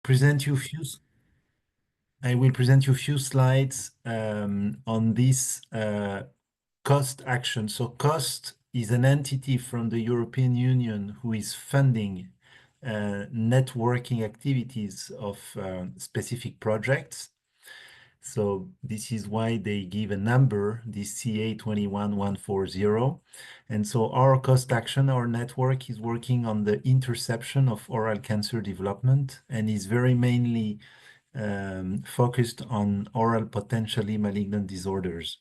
present you few. I will present you a few slides on this cost action. So cost is an entity from the European Union who is funding networking activities of specific projects. So this is why they give a number, this CA 21140. And so our cost action, our network is working on the interception of oral cancer development and is very mainly focused on oral potentially malignant disorders.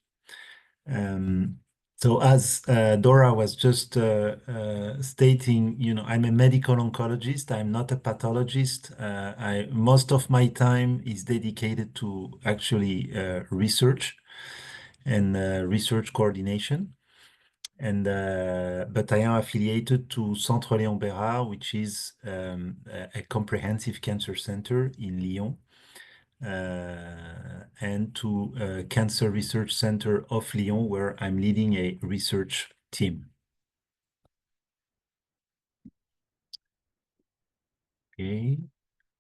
So as Dora was just stating, I'm a medical oncologist. I'm not a pathologist. Most of my time is dedicated to actually research and research coordination. But I am affiliated to Centre Léon Bérard, which is a comprehensive cancer center in Lyon. And to Cancer Research Center of Lyon, where I'm leading a research team.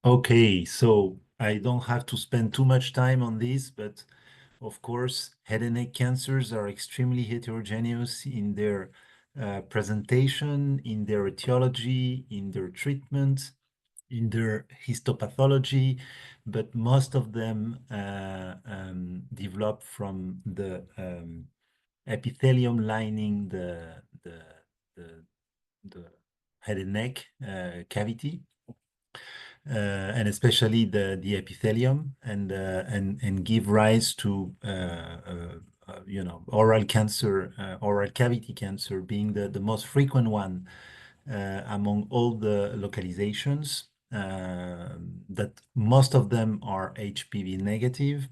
Okay, so I don't have to spend too much time on this, but of course, head and neck cancers are extremely heterogeneous in their presentation, in their etiology, in their treatment, in their histopathology, but most of them develop from the epithelium lining the head and neck cavity, and especially the epithelium, and give rise to oral cancer, oral cavity cancer being the most frequent one among all the localizations. That most of them are HPV negative.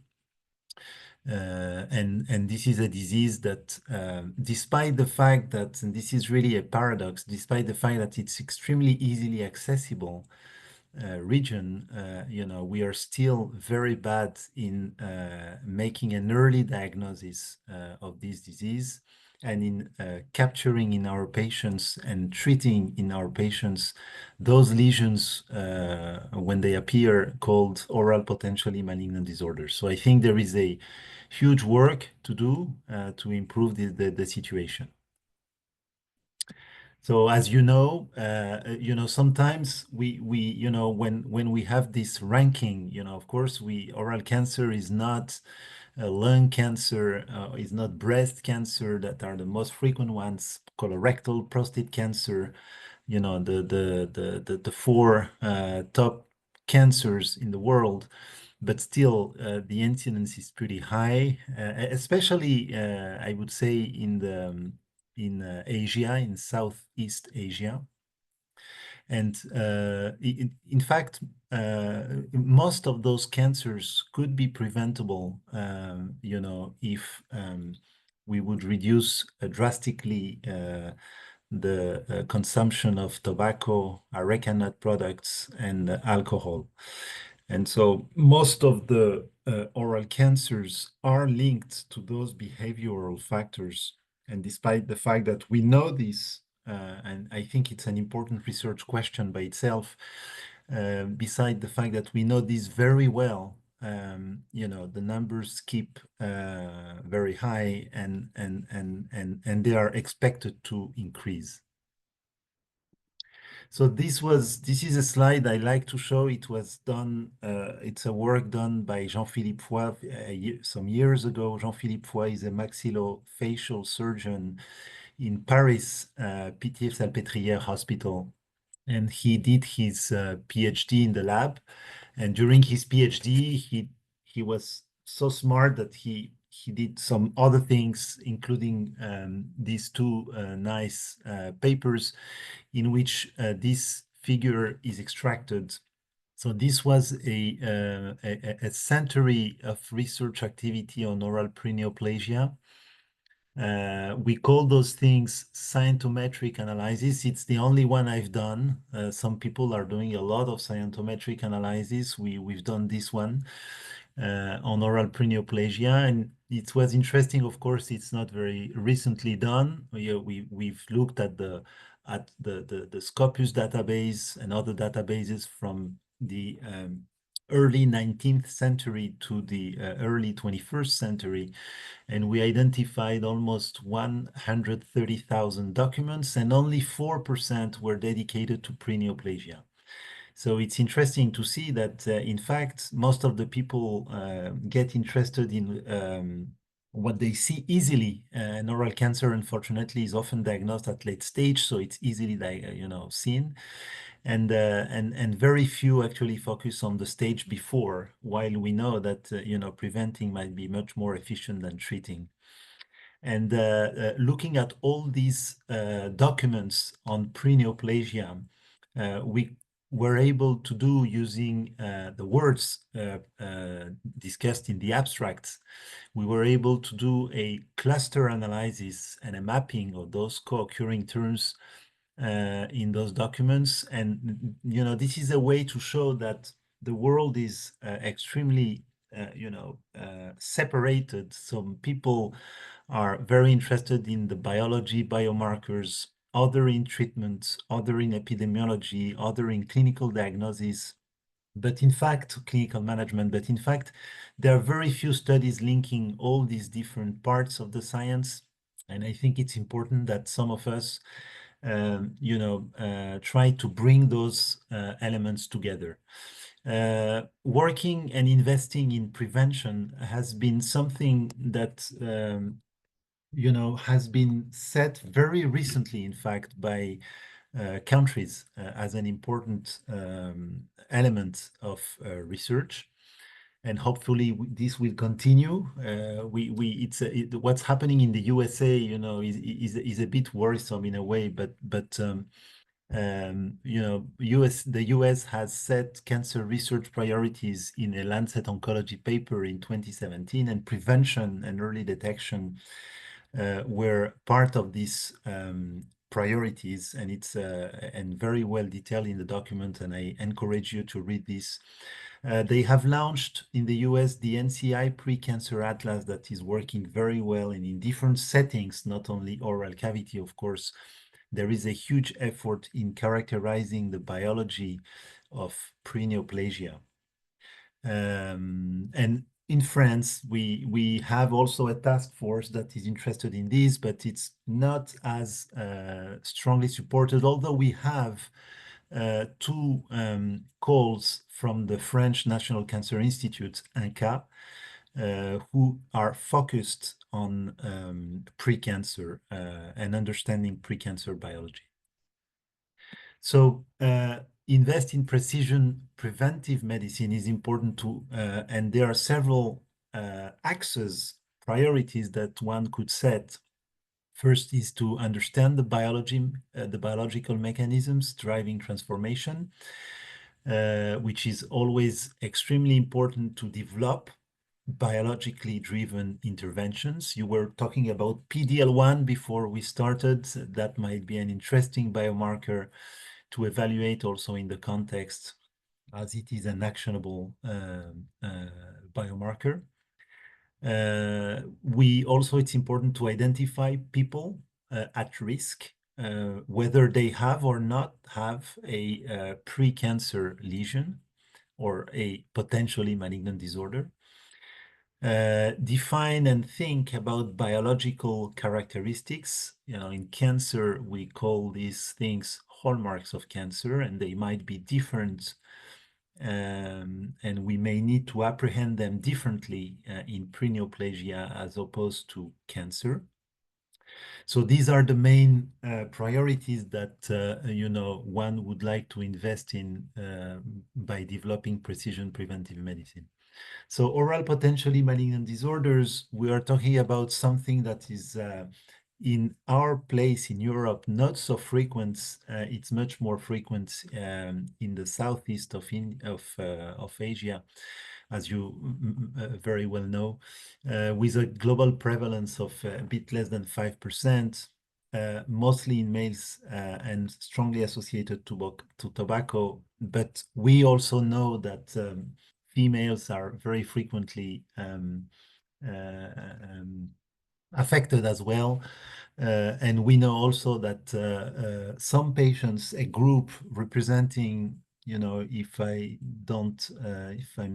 And this is a disease that, despite the fact that, and this is really a paradox, despite the fact that it's extremely easily accessible region, we are still very bad in making an early diagnosis of this disease and in capturing in our patients and treating in our patients those lesions when they appear, called oral potentially malignant disorders. So I think there is a huge work to do to improve the situation. So as sometimes we when we have this ranking, of course, oral cancer is not lung cancer, is not breast cancer that are the most frequent ones, colorectal, prostate cancer, the four top cancers in the world. But still, the incidence is pretty high, especially I would say in Asia, in Southeast Asia. And in fact, most of those cancers could be preventable, if we would reduce drastically the consumption of tobacco, areca nut products, and alcohol. And so most of the oral cancers are linked to those behavioral factors. And despite the fact that we know this, and I think it's an important research question by itself, beside the fact that we know this very well, the numbers keep very high and they are expected to increase. So this is a slide I like to show. It was done, it's a work done by Jean-Philippe Foy some years ago. Jean-Philippe Foy is a maxillofacial surgeon in Paris, Pitié-Salpêtrière Hospital. And he did his PhD in the lab. And during his PhD, he was so smart that he did some other things, including these two nice papers in which this figure is extracted. So this was a century of research activity on oral preneoplasia. We call those things scientometric analysis. It's the only one I've done. Some people are doing a lot of scientometric analysis. We've done this one on oral preneoplasia, and it was interesting. Of course, it's not very recently done. We've looked at the Scopus database and other databases from the early 19th century to the early 21st century, and we identified almost 130,000 documents, and only 4% were dedicated to preneoplasia. So it's interesting to see that, in fact, most of the people get interested in what they see easily. And oral cancer, unfortunately, is often diagnosed at late stage, so it's easily, seen. And very few actually focus on the stage before, while we know that, preventing might be much more efficient than treating. And looking at all these documents on preneoplasia, we were able to do, using the words discussed in the abstracts, we were able to do a cluster analysis and a mapping of those co-occurring terms in those documents. And, this is a way to show that the world is extremely, separated. Some people are very interested in the biology, biomarkers, other in treatment, other in epidemiology, other in clinical diagnosis, but in fact, clinical management. But in fact, there are very few studies linking all these different parts of the science. And I think it's important that some of us, try to bring those elements together. Working and investing in prevention has been something that has been set very recently, in fact, by countries as an important element of research. And hopefully this will continue. What's happening in the USA, is a bit worrisome in a way, but the US has set cancer research priorities in a Lancet Oncology paper in 2017, and prevention and early detection were part of these priorities, and it's and very well detailed in the document, and I encourage you to read this. They have launched in the US the NCI Pre-Cancer Atlas that is working very well, and in different settings, not only oral cavity, of course. There is a huge effort in characterizing the biology of preneoplasia. And in France, we have also a task force that is interested in this, but it's not as strongly supported, although we have two calls from the French National Cancer Institute, INCA, who are focused on precancer and understanding precancer biology. So invest in precision preventive medicine is important too, and there are several axes, priorities that one could set. First is to understand the biology, the biological mechanisms driving transformation, which is always extremely important to develop biologically driven interventions. You were talking about PD-L1 before we started. That might be an interesting biomarker to evaluate also in the context, as it is an actionable biomarker. It's important to identify people at risk, whether they have or not have a pre-cancer lesion or a potentially malignant disorder. Define and think about biological characteristics. In cancer, we call these things hallmarks of cancer, and they might be different, and we may need to apprehend them differently in preneoplasia as opposed to cancer. So these are the main priorities that one would like to invest in by developing precision preventive medicine. So oral potentially malignant disorders, we are talking about something that is in our place in Europe, not so frequent. It's much more frequent in the southeast of Asia, as you very well know, with a global prevalence of a bit less than 5%, mostly in males and strongly associated to tobacco. But we also know that females are very frequently affected as well. And we know also that some patients, a group representing You know, if I'm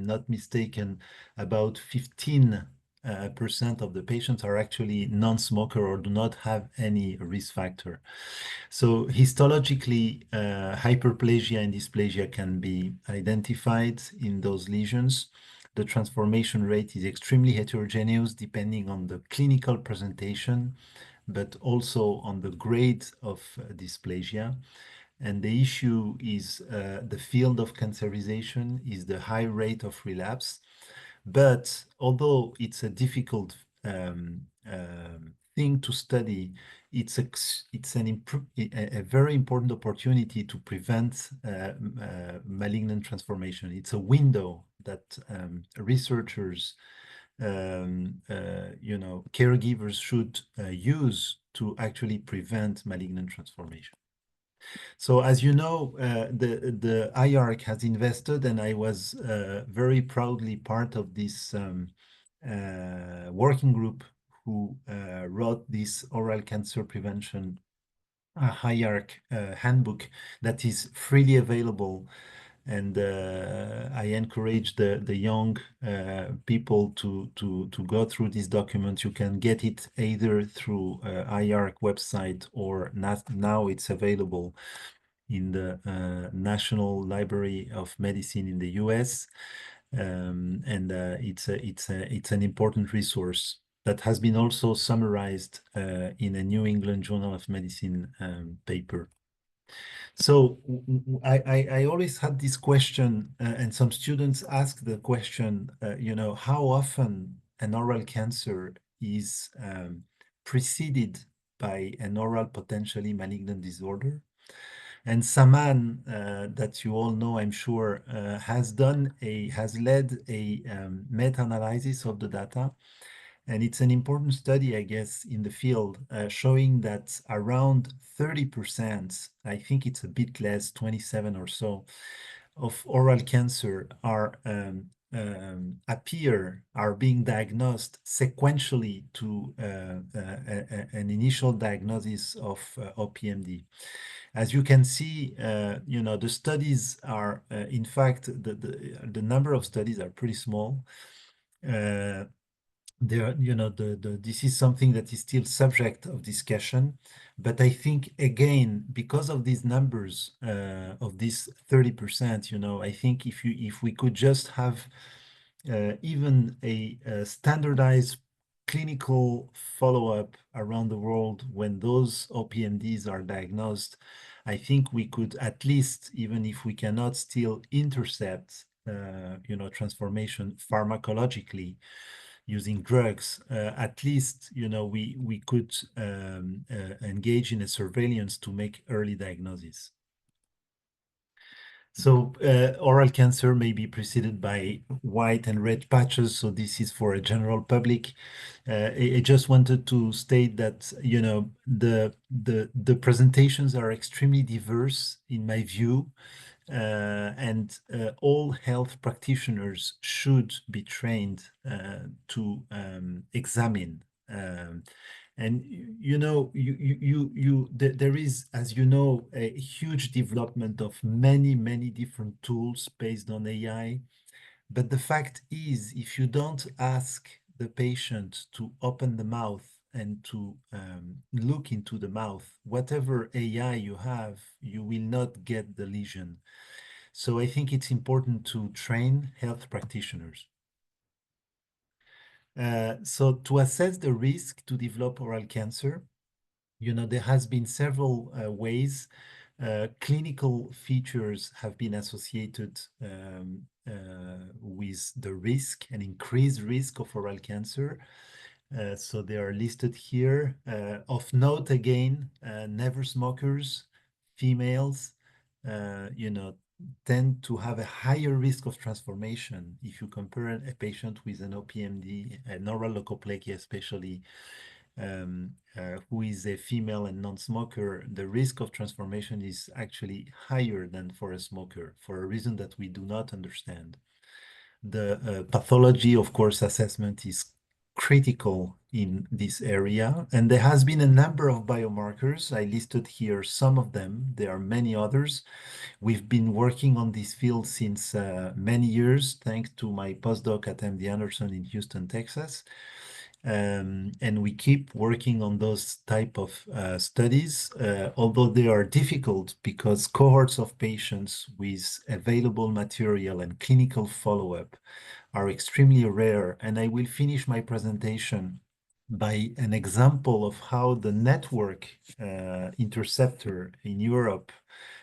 not mistaken, about 15% of the patients are actually non-smoker or do not have any risk factor. So histologically, hyperplasia and dysplasia can be identified in those lesions. The transformation rate is extremely heterogeneous depending on the clinical presentation, but also on the grade of dysplasia. And the issue is the field of cancerization is the high rate of relapse. But although it's a difficult thing to study, it's a very important opportunity to prevent malignant transformation. It's a window that researchers, caregivers should use to actually prevent malignant transformation. So as you know, the IARC has invested, and I was very proudly part of this working group who wrote this oral cancer prevention IARC handbook that is freely available. And I encourage the young people to go through this document. You can get it either through IARC website, or now it's available in the National Library of Medicine in the US. And it's an important resource that has been also summarized in a New England Journal of Medicine paper. So I always had this question, and some students ask the question, how often an oral cancer is preceded by an oral potentially malignant disorder. And Saman, that you all know, I'm sure, has led a meta-analysis of the data. And it's an important study, I guess, in the field, showing that around 30%, I think it's a bit less, 27 or so, of oral cancer are being diagnosed sequentially to an initial diagnosis of OPMD. As you can see, the studies are, in fact, the number of studies are pretty small. This is something that is still subject of discussion, but I think, again, because of these numbers of this 30%, I think if we could just have even a standardized clinical follow-up around the world when those OPMDs are diagnosed, I think we could at least, even if we cannot still intercept, transformation pharmacologically using drugs, at least, we could engage in a surveillance to make early diagnosis. So oral cancer may be preceded by white and red patches. So this is for a general public. I just wanted to state that, the presentations are extremely diverse in my view. And all health practitioners should be trained to examine. And there is, as you know, a huge development of many different tools based on AI. But the fact is, if you don't ask the patient to open the mouth and to look into the mouth, whatever AI you have, you will not get the lesion. So I think it's important to train health practitioners. So to assess the risk to develop oral cancer, there has been several ways. Clinical features have been associated with the risk, an increased risk of oral cancer. So they are listed here. Of note again, never smokers, females, tend to have a higher risk of transformation. If you compare a patient with an OPMD, an oral leukoplakia especially, who is a female and non-smoker, the risk of transformation is actually higher than for a smoker, for a reason that we do not understand. The pathology, of course, assessment is critical in this area. And there has been a number of biomarkers. I listed here some of them. There are many others. We've been working on this field since many years, thanks to my postdoc at MD Anderson in Houston, Texas. And we keep working on those type of studies, although they are difficult because cohorts of patients with available material and clinical follow-up are extremely rare. And I will finish my presentation by an example of how the network INTERCEPTOR in Europe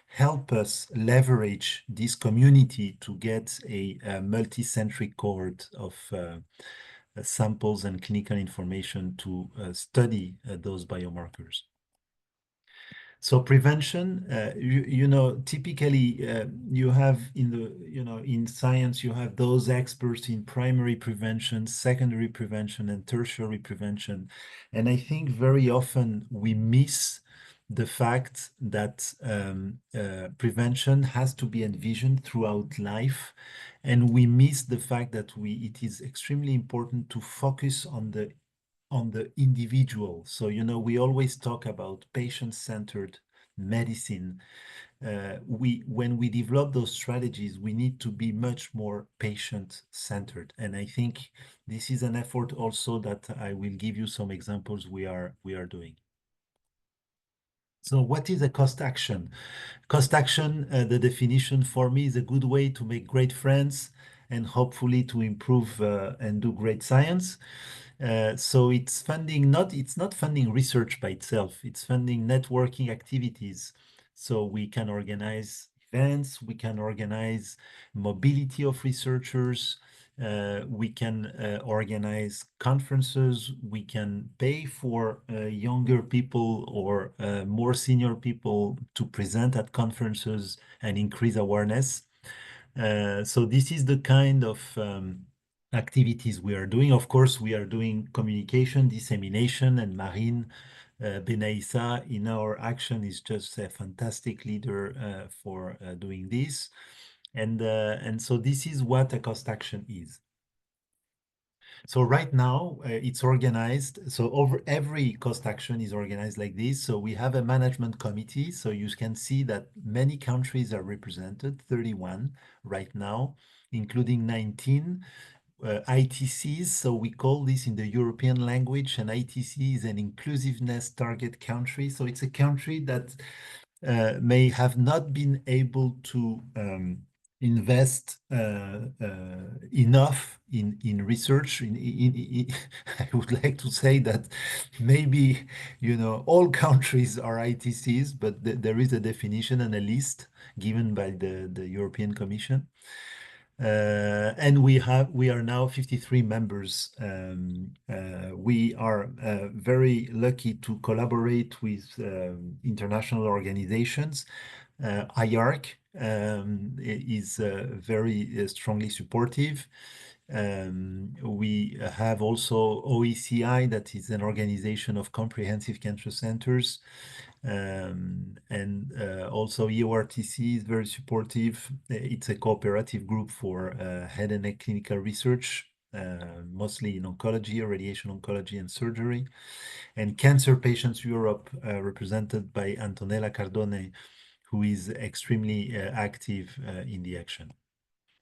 help us leverage this community to get a multi-centric cohort of samples and clinical information to study those biomarkers. So prevention, typically you have in science, you have those experts in primary prevention, secondary prevention, and tertiary prevention. And I think very often we miss the fact that prevention has to be envisioned throughout life. And we miss the fact that it is extremely important to focus on the individual. So, we always talk about patient-centered medicine. When we develop those strategies, we need to be much more patient-centered. And I think this is an effort also that I will give you some examples we are doing. So what is a cost action? Cost action, the definition for me is a good way to make great friends and hopefully to improve and do great science. So it's not funding research by itself. It's funding networking activities. So we can organize events, we can organize mobility of researchers, we can organize conferences, we can pay for younger people or more senior people to present at conferences and increase awareness. So this is the kind of activities we are doing. Of course, we are doing communication, dissemination, and Marine Benaissa in our action is just a fantastic leader for doing this. And so this is what a cost action is. So right now it's organized. So over every cost action is organized like this. So we have a management committee. So you can see that many countries are represented, 31 right now, including 19 ITCs. So we call this in the European language, an ITC is an inclusiveness target country. So it's a country that may have not been able to invest enough in research. I would like to say that maybe all countries are ITCs, but there is a definition and a list given by the European Commission. And we are now 53 members. We are very lucky to collaborate with international organizations. IARC is very strongly supportive. We have also OECI, that is an organization of comprehensive cancer centers. And also EORTC is very supportive. It's a cooperative group for head and neck clinical research, mostly in oncology, radiation oncology, and surgery. And Cancer Patients Europe, represented by Antonella Cardone, who is extremely active in the action.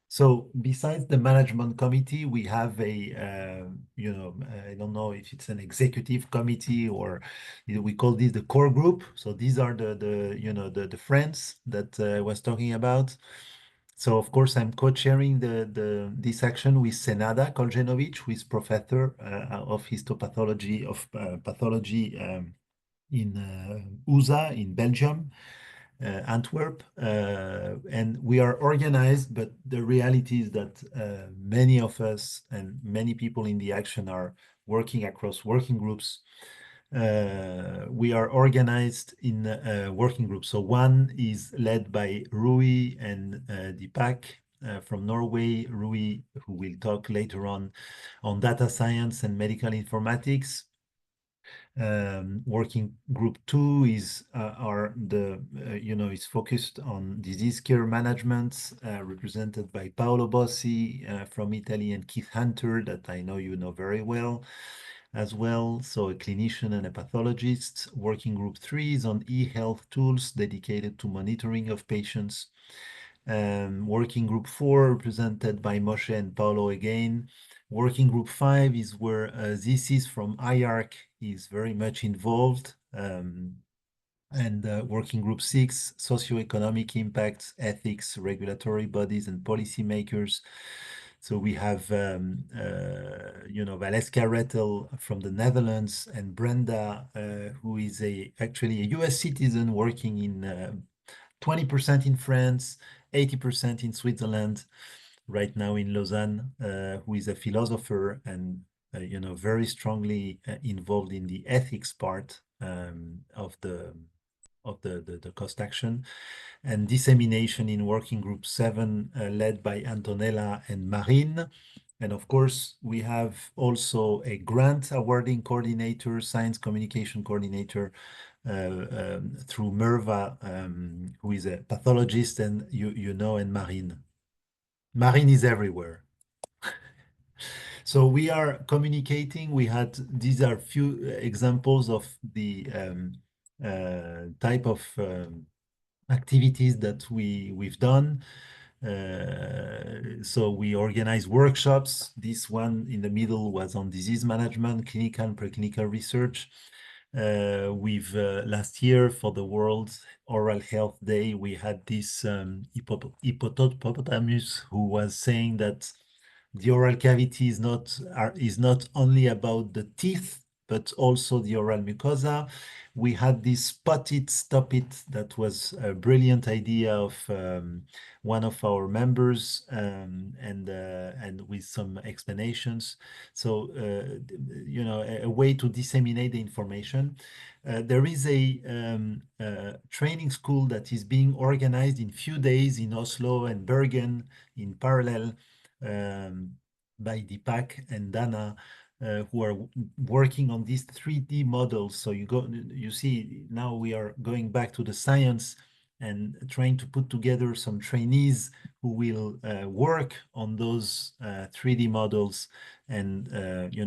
So besides the management committee, we have I don't know if it's an executive committee or we call this the core group. So these are the friends that I was talking about. So of course I'm co-chairing this action with Senada Koljenovic, who is professor of histopathology of pathology in USA in Belgium. Antwerp, and we are organized, but the reality is that many of us and many people in the action are working across working groups. We are organized in working groups. So one is led by Rui and Deepak from Norway. Rui, who will talk later on data science and medical informatics. Working group 2 is is focused on disease care management, represented by Paolo Bossi from Italy and Keith Hunter, that I know you know very well. as well, so a clinician and a pathologist. Working group 3 is on e-health tools dedicated to monitoring of patients. Working group 4, represented by Moshe and Paolo again. Working group 5 is where this is from IARC is very much involved. And working group 6, socioeconomic impacts, ethics, regulatory bodies, and policymakers. So we have, Valeska Rettel from the Netherlands and Brenda, who is actually a US citizen working in 20% in France, 80% in Switzerland, right now in Lausanne, who is a philosopher and, very strongly involved in the ethics part of the cost action and dissemination in working group 7, led by Antonella and Marine. And of course, we have also a grant awarding coordinator, science communication coordinator through Merva, who is a pathologist, and and Marine. Marine is everywhere. So we are communicating. These are few examples of the type of activities that we've done. So we organize workshops. This one in the middle was on disease management, clinical and preclinical research. Last year for the World Oral Health Day, we had this hippopotamus who was saying that the oral cavity is not only about the teeth, but also the oral mucosa. We had this Spot It, Stop It, that was a brilliant idea of one of our members, and with some explanations. So, a way to disseminate the information. There is a training school that is being organized in few days in Oslo and Bergen in parallel, by Deepak and Dana, who are working on these 3D models. So you see, now we are going back to the science and trying to put together some trainees who will work on those 3D models and,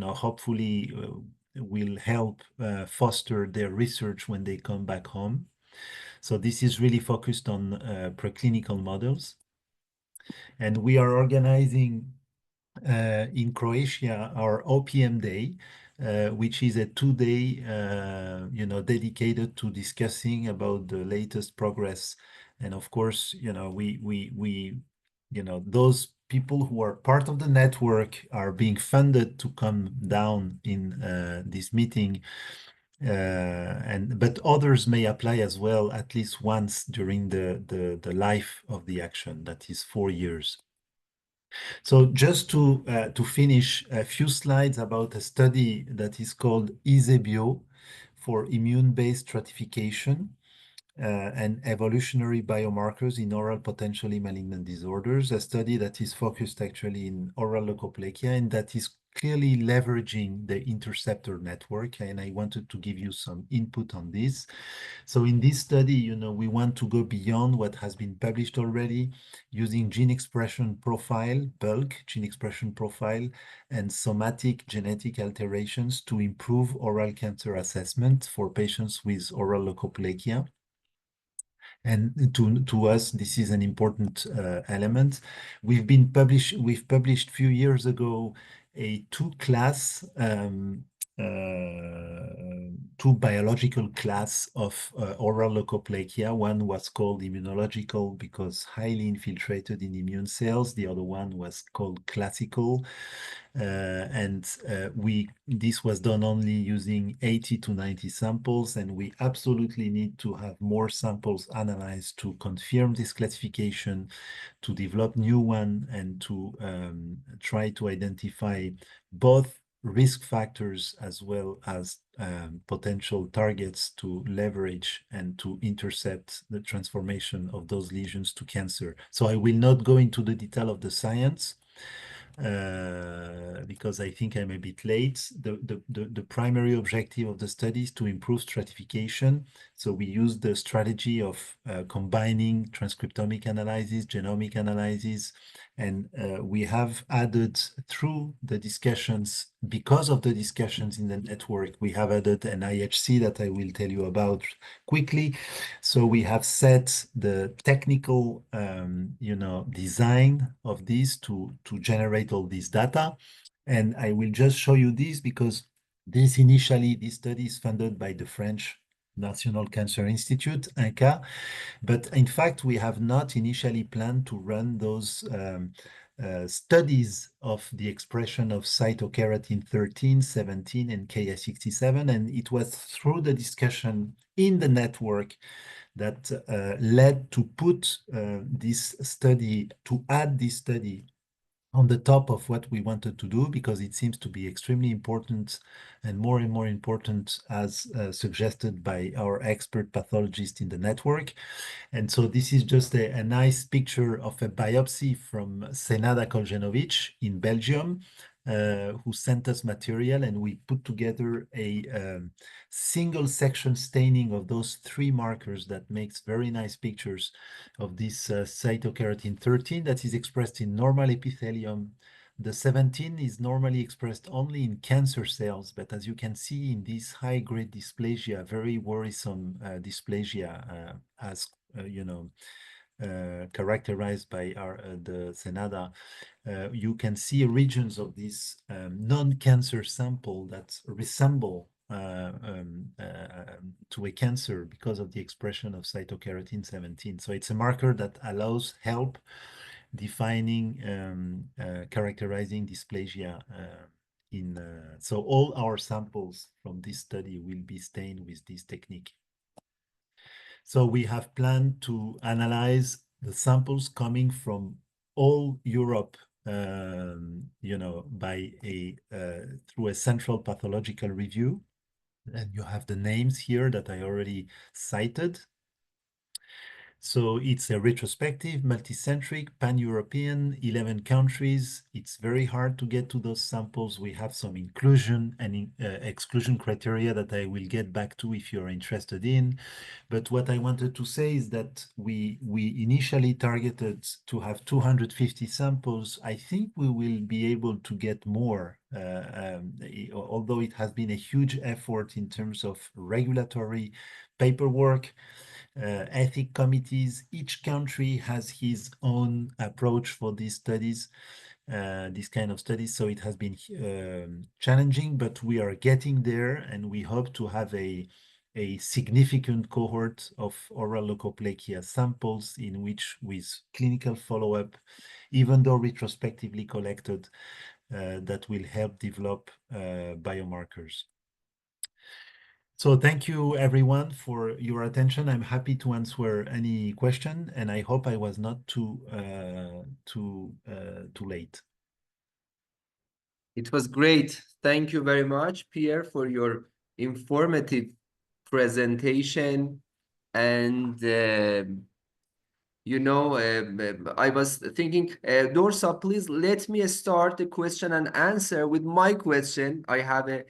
hopefully will help foster their research when they come back home. So this is really focused on preclinical models. And we are organizing in Croatia our OPM Day, which is a 2-day, dedicated to discussing about the latest progress. And of course, those people who are part of the network are being funded to come down in this meeting. But others may apply as well, at least once during the life of the action, that is 4 years. So just to finish, a few slides about a study that is called ISEBIO for immune-based stratification and evolutionary biomarkers in oral potentially malignant disorders, a study that is focused actually in oral leukoplakia and that is clearly leveraging the INTERCEPTOR network. And I wanted to give you some input on this. So in this study, we want to go beyond what has been published already using gene expression profile, bulk gene expression profile, and somatic genetic alterations to improve oral cancer assessment for patients with oral leukoplakia. And to us, this is an important element. We've published a few years ago a two biological class of oral leukoplakia. One was called immunological because highly infiltrated in immune cells. The other one was called classical. This was done only using 80 to 90 samples, and we absolutely need to have more samples analyzed to confirm this classification, to develop new one, and to try to identify both risk factors as well as potential targets to leverage and to intercept the transformation of those lesions to cancer. So I will not go into the detail of the science, because I think I'm a bit late. The primary objective of the study is to improve stratification. So we use the strategy of combining transcriptomic analysis, genomic analysis, And we have added through the discussions, because of the discussions in the network, we have added an IHC that I will tell you about quickly. So we have set the technical, design of these to generate all this data. And I will just show you this because this study is funded by the French National Cancer Institute, INCA. But in fact, we have not initially planned to run those studies of the expression of cytokeratin 13, 17, and Ki67. And it was through the discussion in the network that led to put this study, to add this study on the top of what we wanted to do, because it seems to be extremely important and more important as suggested by our expert pathologist in the network. And so this is just a nice picture of a biopsy from Senada Koljenovic in Belgium, who sent us material, and we put together a single section staining of those 3 markers that makes very nice pictures of this cytokeratin 13 that is expressed in normal epithelium. The 17 is normally expressed only in cancer cells, but as you can see in this high-grade dysplasia, very worrisome dysplasia, as characterized by the Senada, you can see regions of this non-cancer sample that resemble to a cancer because of the expression of cytokeratin 17. So it's a marker that allows help defining, characterizing dysplasia so all our samples from this study will be stained with this technique. So we have planned to analyze the samples coming from all Europe, by through a central pathological review. And you have the names here that I already cited. So it's a retrospective, multicentric, pan-European, 11 countries. It's very hard to get to those samples. We have some inclusion and exclusion criteria that I will get back to if you're interested in. But what I wanted to say is that we initially targeted to have 250 samples. I think we will be able to get more, although it has been a huge effort in terms of regulatory paperwork, ethic committees. Each country has his own approach for these studies, these kind of studies. So it has been challenging, but we are getting there, and we hope to have a significant cohort of oral leukoplakia samples in which, with clinical follow-up, even though retrospectively collected, that will help develop biomarkers. So thank you everyone for your attention. I'm happy to answer any question, and I hope I was not too late. It was great. Thank you very much, Pierre, for your informative presentation. And I was thinking, Dorsa, please let me start the question and answer with my question. I have a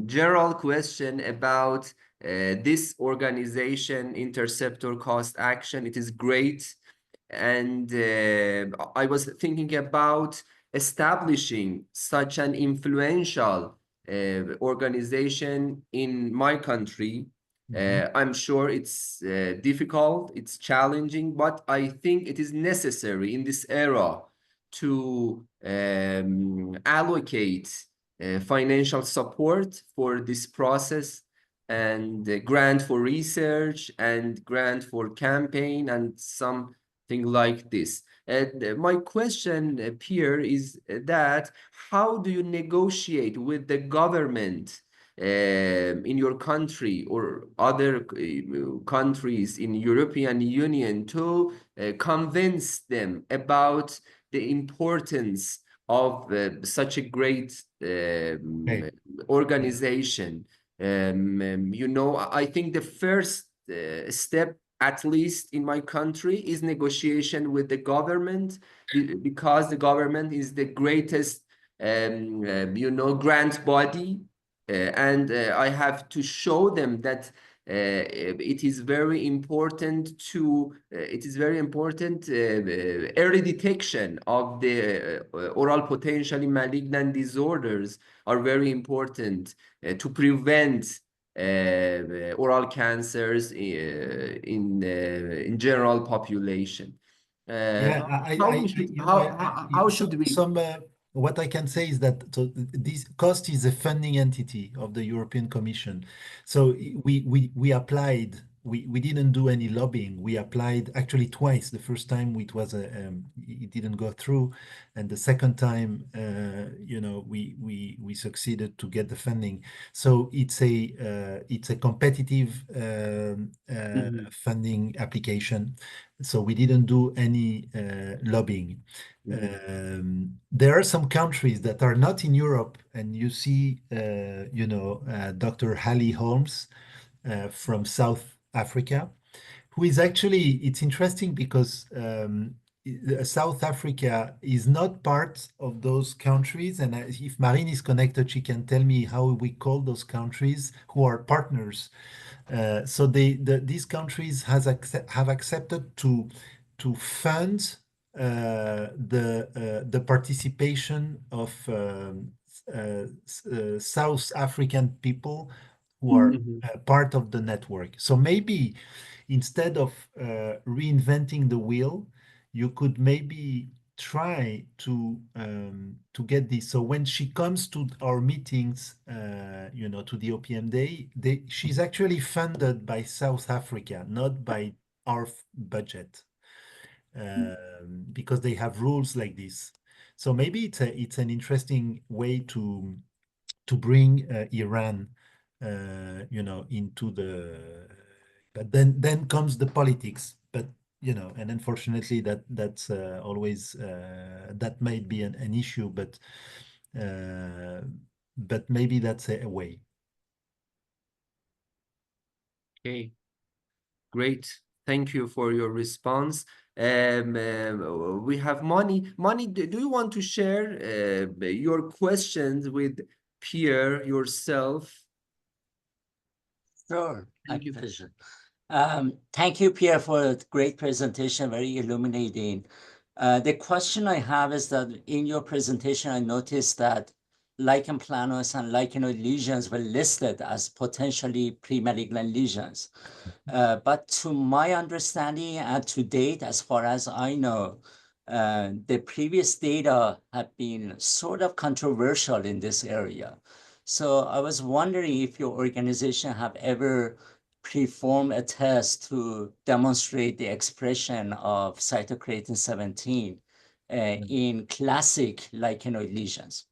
general question about this organization, Interceptor Cost Action. It is great. And I was thinking about establishing such an influential organization in my country. I'm sure it's difficult, it's challenging, but I think it is necessary in this era to allocate financial support for this process, and grant for research and grant for campaign and something like this. My question, Pierre, is that how do you negotiate with the government in your country or other countries in European Union to convince them about the importance of such a great organization? I think the first step, at least in my country, is negotiation with the government, because the government is the greatest grant body. And I have to show them that it is very important to early detection of the oral potentially malignant disorders are very important to prevent oral cancers in general population. Yeah, How should we? what I can say is that this cost is a funding entity of the European Commission. So we applied. We didn't do any lobbying. We applied actually twice. The first time it didn't go through, and the second time, we succeeded to get the funding. So it's a competitive funding application. So we didn't do any lobbying. There are some countries that are not in Europe, and you see, Dr. Hallie Holmes from South Africa, who is actually, it's interesting because South Africa is not part of those countries. And if Marine is connected, she can tell me how we call those countries who are partners. So these countries have accepted to fund the participation of South African people who are part of the network. So maybe instead of reinventing the wheel, you could maybe try to get this. So when she comes to our meetings, to the OPM day, she's actually funded by South Africa, not by our budget, because they have rules like this. So maybe it's an interesting way to bring Iran, into the. But then comes the politics. But and unfortunately that's always that might be an issue, but maybe that's a way. Okay, great. Thank you for your response. We have Moni. Moni, do you want to share your questions with Pierre yourself? Sure, my pleasure. Thank you, Pierre, for a great presentation, very illuminating. The question I have is that in your presentation, I noticed that lichen planus and lichenoid lesions were listed as potentially premalignant lesions. But to my understanding and to date, as far as I know, the previous data have been sort of controversial in this area. So I was wondering if your organization have ever performed a test to demonstrate the expression of cytocretin 17 in classic lichenoid lesions.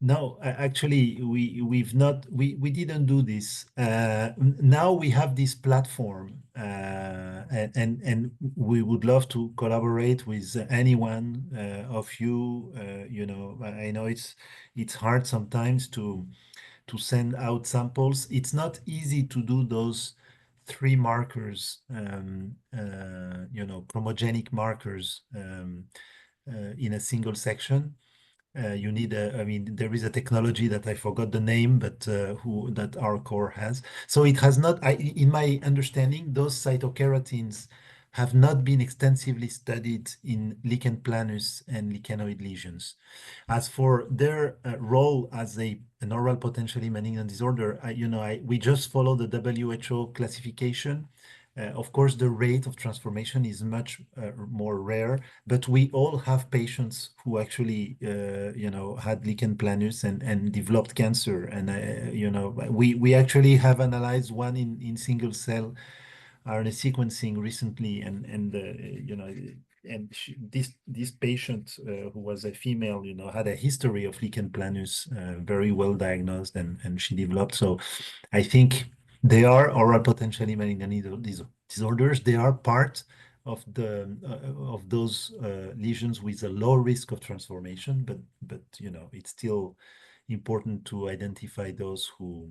No, actually, we didn't do this. Now we have this platform, and we would love to collaborate with anyone of you. I know it's hard sometimes to send out samples. It's not easy to do those 3 markers, chromogenic markers in a single section. You need there is a technology that I forgot the name, but that our core has. So it has not, in my understanding, those cytokeratins have not been extensively studied in lichen planus and lichenoid lesions. As for their role as an oral potentially malignant disorder, we just follow the WHO classification. Of course, the rate of transformation is much more rare, but we all have patients who actually, had lichen planus and developed cancer. And, we actually have analyzed one in single cell RNA sequencing recently, and this patient who was a female, had a history of lichen planus, very well diagnosed, and she developed. So I think they are oral potentially malignant disorders. They are part of those lesions with a low risk of transformation, but it's still important to identify those who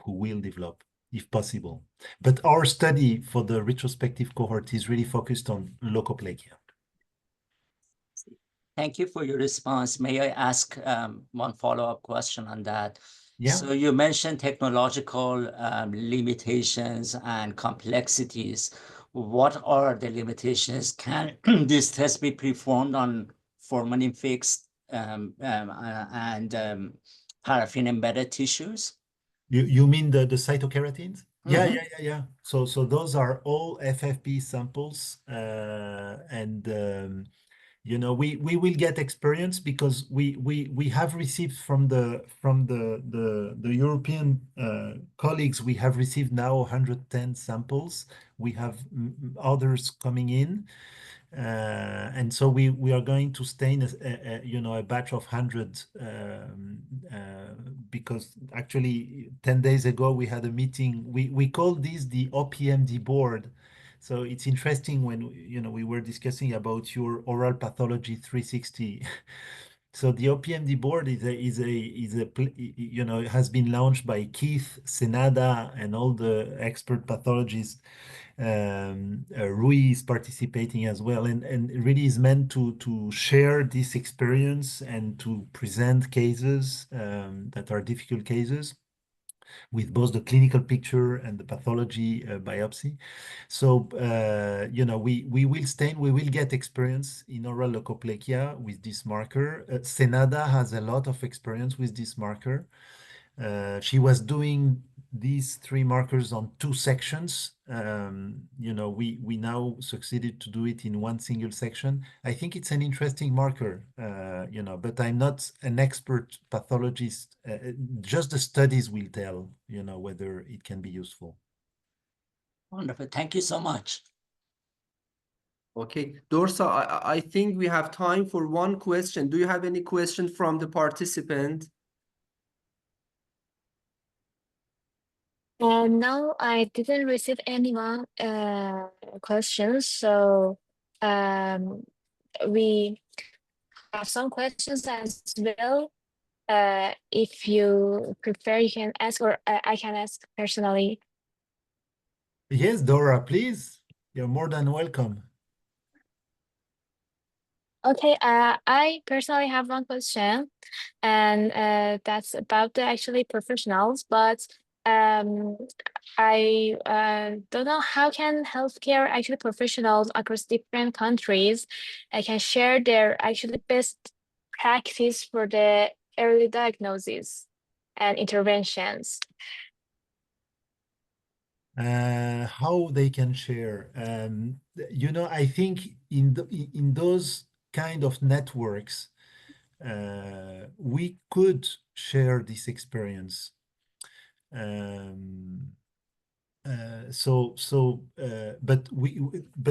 will develop, if possible. But our study for the retrospective cohort is really focused on leukoplakia. Thank you for your response. May I ask one follow-up question on that? Yeah. So you mentioned technological limitations and complexities. What are the limitations? Can this test be performed on formalin fixed and paraffin embedded tissues? You mean the cytokeratins? Yeah, Mhm. yeah. So those are all FFP samples, and you know, we will get experience because we have received from the European colleagues, we have received now 110 samples. We have others coming in. And so we are going to stain you know, a batch of 100 because actually 10 days ago we had a meeting. We call this the OPMD board. So it's interesting when, you know, we were discussing about your oral pathology 360. So the OPMD board you know, it has been launched by Keith, Senada, and all the expert pathologists. Rui is participating as well, and it really is meant to share this experience and to present cases that are difficult cases with both the clinical picture and the pathology biopsy. So you know, we will stain, we will get experience in oral leukoplakia with this marker. Senada has a lot of experience with this marker. She was doing these 3 markers on 2 sections. You know, we now succeeded to do it in 1 single section. I think it's an interesting marker, you know, but I'm not an expert pathologist. Just the studies will tell, you know, whether it can be useful. Wonderful. Thank you so much. Okay, Dorsa, I think we have time for one question. Do you have any question from the participant? No, I didn't receive any more questions. So we have some questions as well. If you prefer, you can ask, or I can ask personally. Yes, Dora, please. You're more than welcome. Okay, I personally have one question, and that's about the actually professionals, but I don't know how can healthcare actually professionals across different countries can share their actually best practice for the early diagnosis and interventions. How they can share. You know, I think in those kind of networks, we could share this experience. But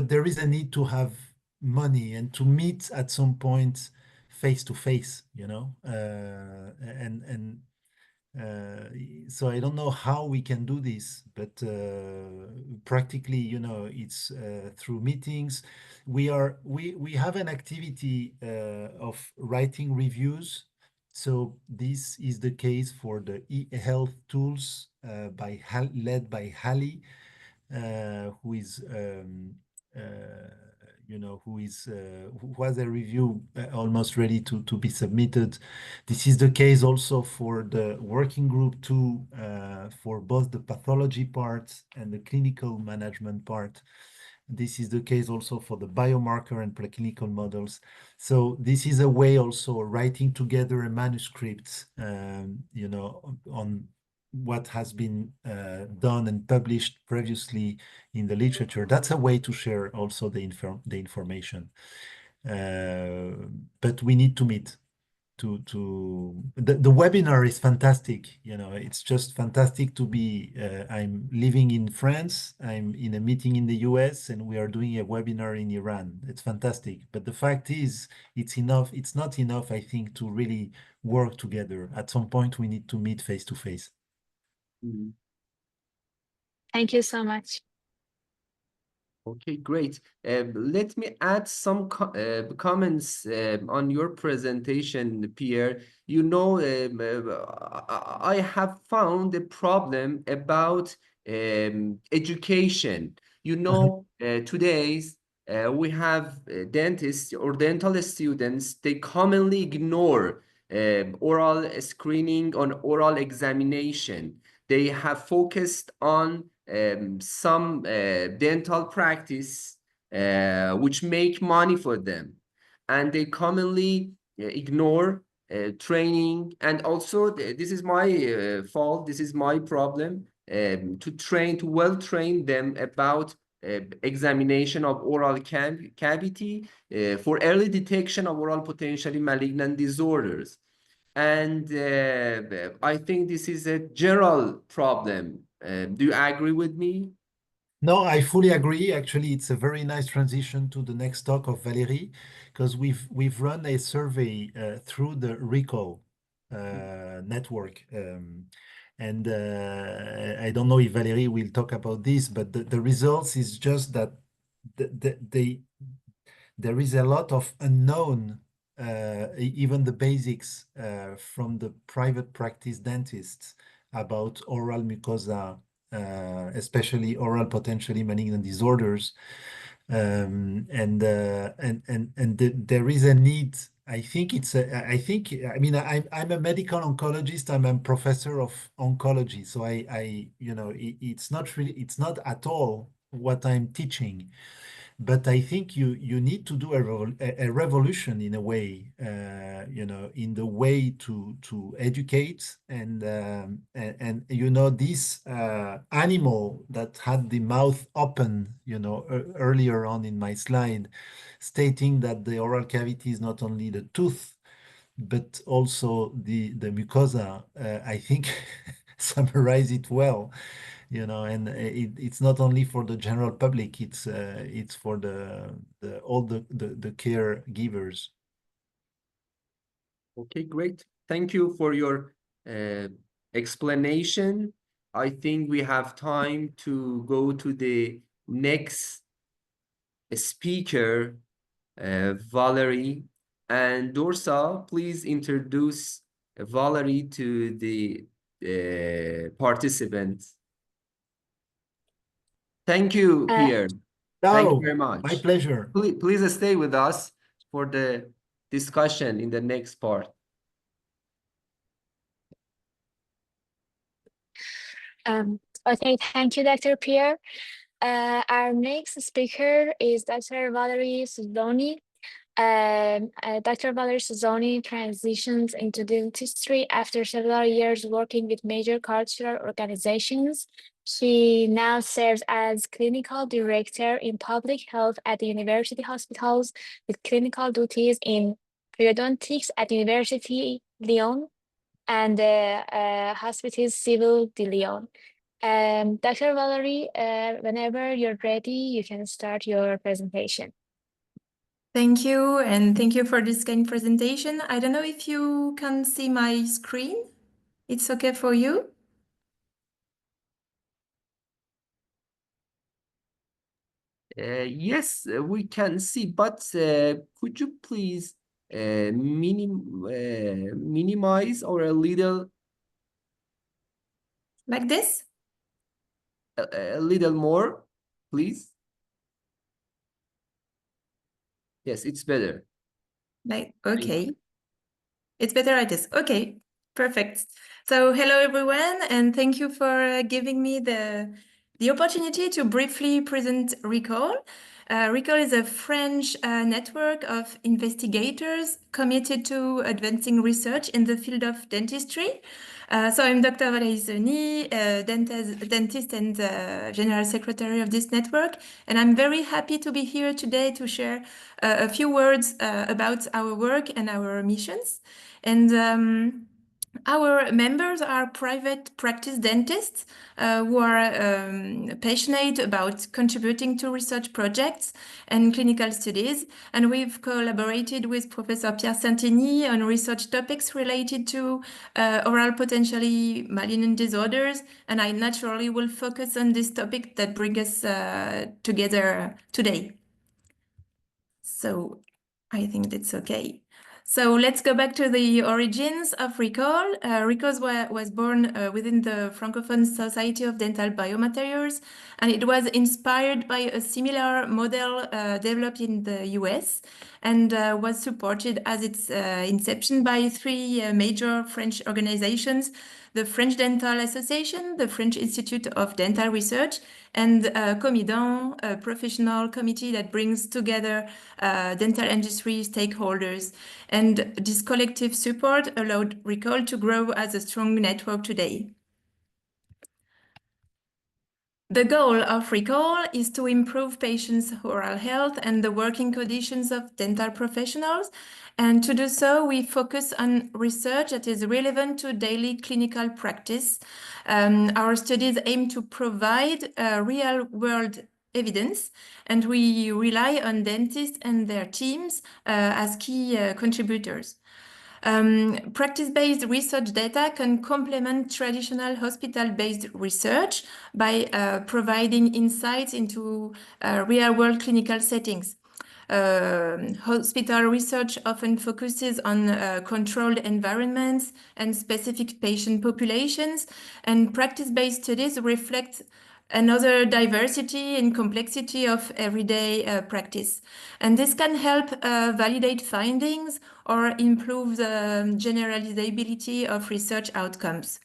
there is a need to have money and to meet at some point face to face, you know, so I don't know how we can do this, but practically, you know, it's through meetings. We have an activity of writing reviews. So this is the case for the e-health tools led by Hali, who is you know, who has a review almost ready to be submitted. This is the case also for the working group 2, for both the pathology part and the clinical management part. This is the case also for the biomarker and preclinical models. So this is a way also writing together a manuscript, you know, on what has been done and published previously in the literature. That's a way to share also the information. But we need to meet. The webinar is fantastic. You know, it's just fantastic to be. I'm living in France. I'm in a meeting in the US, and we are doing a webinar in Iran. It's fantastic. But the fact is, it's enough. It's not enough, I think, to really work together. At some point, we need to meet face to face. Thank you so much. Okay, great. Let me add some comments on your presentation, Pierre. You know, I have found a problem about education. You know, today we have dentists or dental students, they commonly ignore oral screening, on oral examination. They have focused on some dental practice which make money for them. And they commonly ignore training. And also, this is my fault, this is my problem, to well train them about examination of oral cavity for early detection of oral potentially malignant disorders. And I think this is a general problem. Do you agree with me? No, I fully agree. Actually, it's a very nice transition to the next talk of Valérie, because we've run a survey through the ReCOL network. And I don't know if Valérie will talk about this, but the results is just that there is a lot of unknown, even the basics from the private practice dentists about oral mucosa, especially oral potentially malignant disorders. And there is a need. I think I mean, I'm a medical oncologist. I'm a professor of oncology. So it's not at all what I'm teaching. But I think you need to do a revolution in a way, in the way to educate and this animal that had the mouth open, earlier on in my slide, stating that the oral cavity is not only the tooth, but also the mucosa. I think summarize it well. And it's not only for the general public, it's for all the caregivers. Okay, great. Thank you for your explanation. I think we have time to go to the next speaker, Valérie. And Dorsa, please introduce Valérie to the participants. Thank you, Pierre. Thank you very much. My pleasure. Please stay with us for the discussion in the next part. Okay, thank you, Dr. Pierre. Our next speaker is Dr. Valérie Szönyi. Dr. Valérie Szönyi transitions into dentistry after several years working with major cultural organizations. She now serves as clinical director in public health at the University hospitals, with clinical duties in periodontics at University Lyon and Hospices Civil de Lyon. Dr. Valérie, whenever you're ready, you can start your presentation. Thank you, and thank you for this kind presentation. I don't know if you can see my screen. It's okay for you? Yes, we can see, but could you please minimize or a little? Like this? A little more, please. Yes, it's better. Like, okay. It's better like this. Okay, perfect. So hello, everyone, and thank you for giving me the opportunity to briefly present ReCOL. ReCOL is a French network of investigators committed to advancing research in the field of dentistry. So I'm Dr. Valérie Szönyi, dentist and general secretary of this network, and I'm very happy to be here today to share a few words about our work and our missions. And our members are private practice dentists who are passionate about contributing to research projects and clinical studies. And we've collaborated with Professor Pierre Saintigny on research topics related to oral potentially malignant disorders. And I naturally will focus on this topic that brings us together today. So I think that's okay. So let's go back to the origins of ReCOL. ReCOL was born within the Francophone Society of Dental Biomaterials, and it was inspired by a similar model developed in the US. and was supported at its inception by three major French organizations: the French Dental Association, the French Institute of Dental Research, and Comident, a professional committee that brings together dental industry stakeholders. And this collective support allowed ReCOL to grow as a strong network today. The goal of ReCOL is to improve patients' oral health and the working conditions of dental professionals. And to do so, we focus on research that is relevant to daily clinical practice. Our studies aim to provide real-world evidence, and we rely on dentists and their teams as key contributors. Practice-based research data can complement traditional hospital-based research by providing insights into real-world clinical settings. Hospital research often focuses on controlled environments and specific patient populations, and practice-based studies reflect another diversity and complexity of everyday practice. And this can help validate findings or improve the generalizability of research outcomes.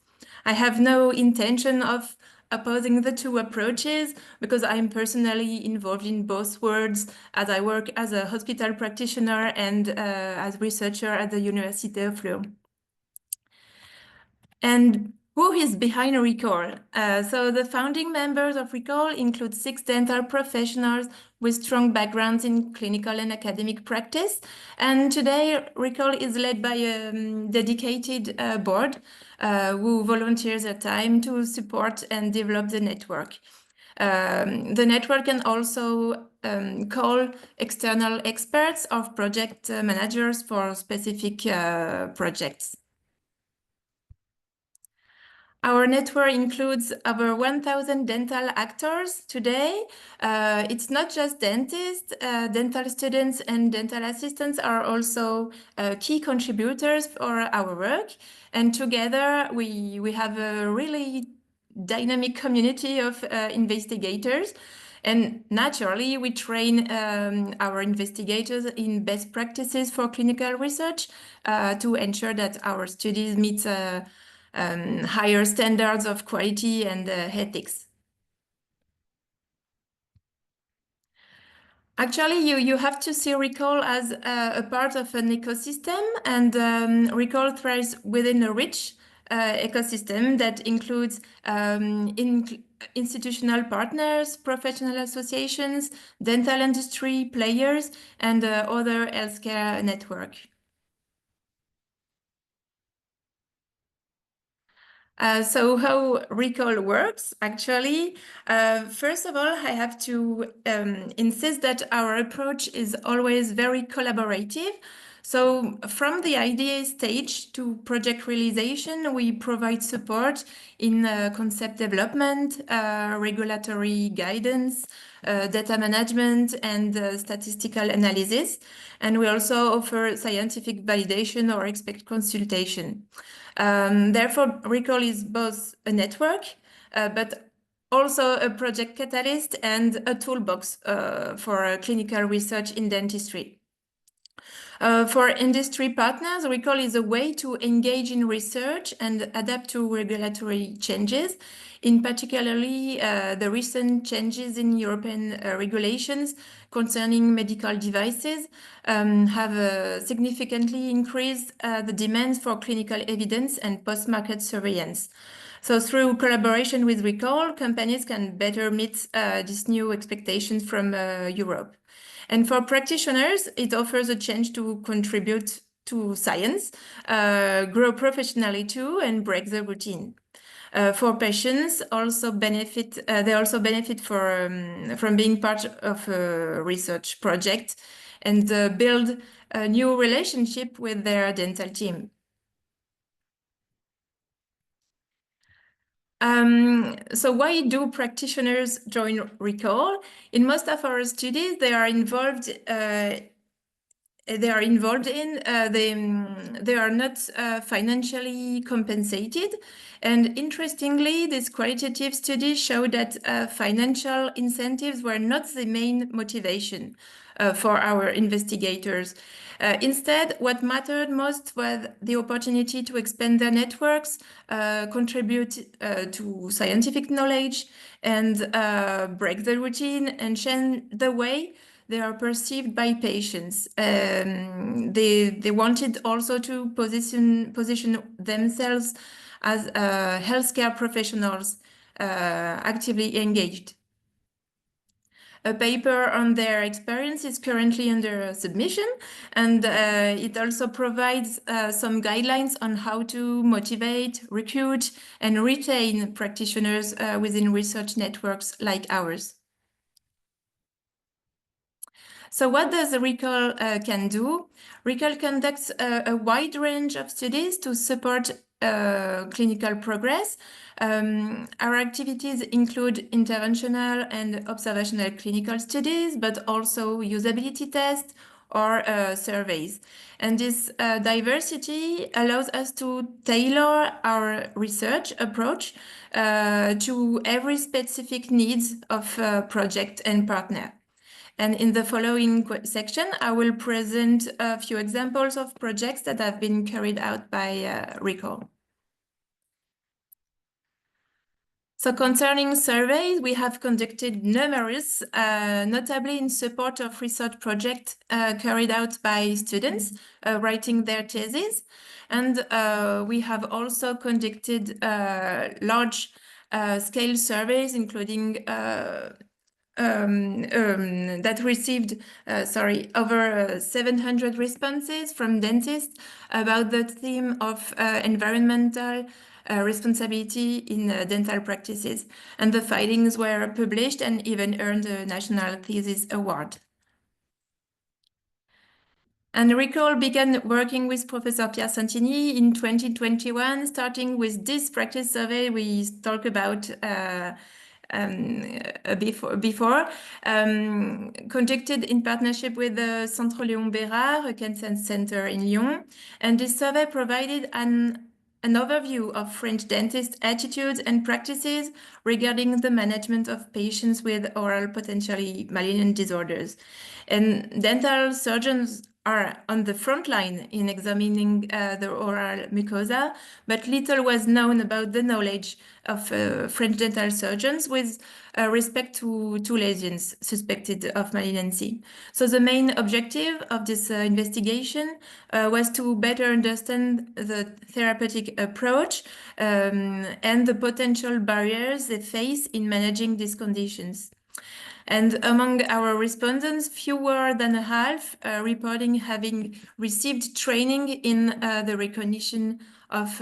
I have no intention of opposing the two approaches because I'm personally involved in both worlds as I work as a hospital practitioner and as researcher at the Université of Lyon. And who is behind ReCOL? So the founding members of ReCOL include 6 dental professionals with strong backgrounds in clinical and academic practice. And today, ReCOL is led by a dedicated board who volunteers their time to support and develop the network. The network can also call external experts or project managers for specific projects. Our network includes over 1,000 dental actors today. It's not just dentists, dental students and dental assistants are also key contributors for our work. And together we have a really dynamic community of investigators. And naturally, we train our investigators in best practices for clinical research to ensure that our studies meet higher standards of quality and ethics. Actually, you have to see ReCOL as a part of an ecosystem, and ReCOL thrives within a rich ecosystem that includes institutional partners, professional associations, dental industry players, and other healthcare networks. So how ReCOL works, actually, first of all, I have to insist that our approach is always very collaborative. So from the idea stage to project realization, we provide support in concept development, regulatory guidance, data management, and statistical analysis. And we also offer scientific validation or expert consultation. Therefore, ReCOL is both a network, but also a project catalyst and a toolbox for clinical research in dentistry. For industry partners, ReCOL is a way to engage in research and adapt to regulatory changes. In particularly, the recent changes in European regulations concerning medical devices have significantly increased the demands for clinical evidence and post-market surveillance. So through collaboration with ReCOL, companies can better meet these new expectations from Europe. And for practitioners, it offers a chance to contribute to science, grow professionally too, and break the routine. For patients, they also benefit from being part of a research project and build a new relationship with their dental team. So why do practitioners join ReCOL? In most of our studies, they are involved in, they are not financially compensated. And interestingly, these qualitative studies show that financial incentives were not the main motivation. for our investigators. Instead, what mattered most was the opportunity to expand their networks, contribute to scientific knowledge, and break the routine and change the way they are perceived by patients. They wanted also to position themselves as healthcare professionals actively engaged. A paper on their experience is currently under submission, and it also provides some guidelines on how to motivate, recruit, and retain practitioners within research networks like ours. So what does ReCOL can do? ReCOL conducts a wide range of studies to support clinical progress. Our activities include interventional and observational clinical studies, but also usability tests or surveys. And this diversity allows us to tailor our research approach to every specific needs of project and partner. And in the following section, I will present a few examples of projects that have been carried out by ReCOL. So concerning surveys, we have conducted numerous, notably in support of research projects carried out by students writing their theses. And we have also conducted large scale surveys, including that received, over 700 responses from dentists about the theme of environmental responsibility in dental practices. And the findings were published and even earned a National Thesis Award. And ReCOL began working with Professor Pierre Saintigny in 2021, starting with this practice survey we talked about before, conducted in partnership with the Centre Léon Bérard, a cancer center in Lyon. And this survey provided an overview of French dentist attitudes and practices regarding the management of patients with oral potentially malignant disorders. And dental surgeons are on the front line in examining the oral mucosa, but little was known about the knowledge of French dental surgeons with respect to lesions suspected of malignancy. So the main objective of this investigation was to better understand the therapeutic approach and the potential barriers they face in managing these conditions. And among our respondents, fewer than a half reporting having received training in the recognition of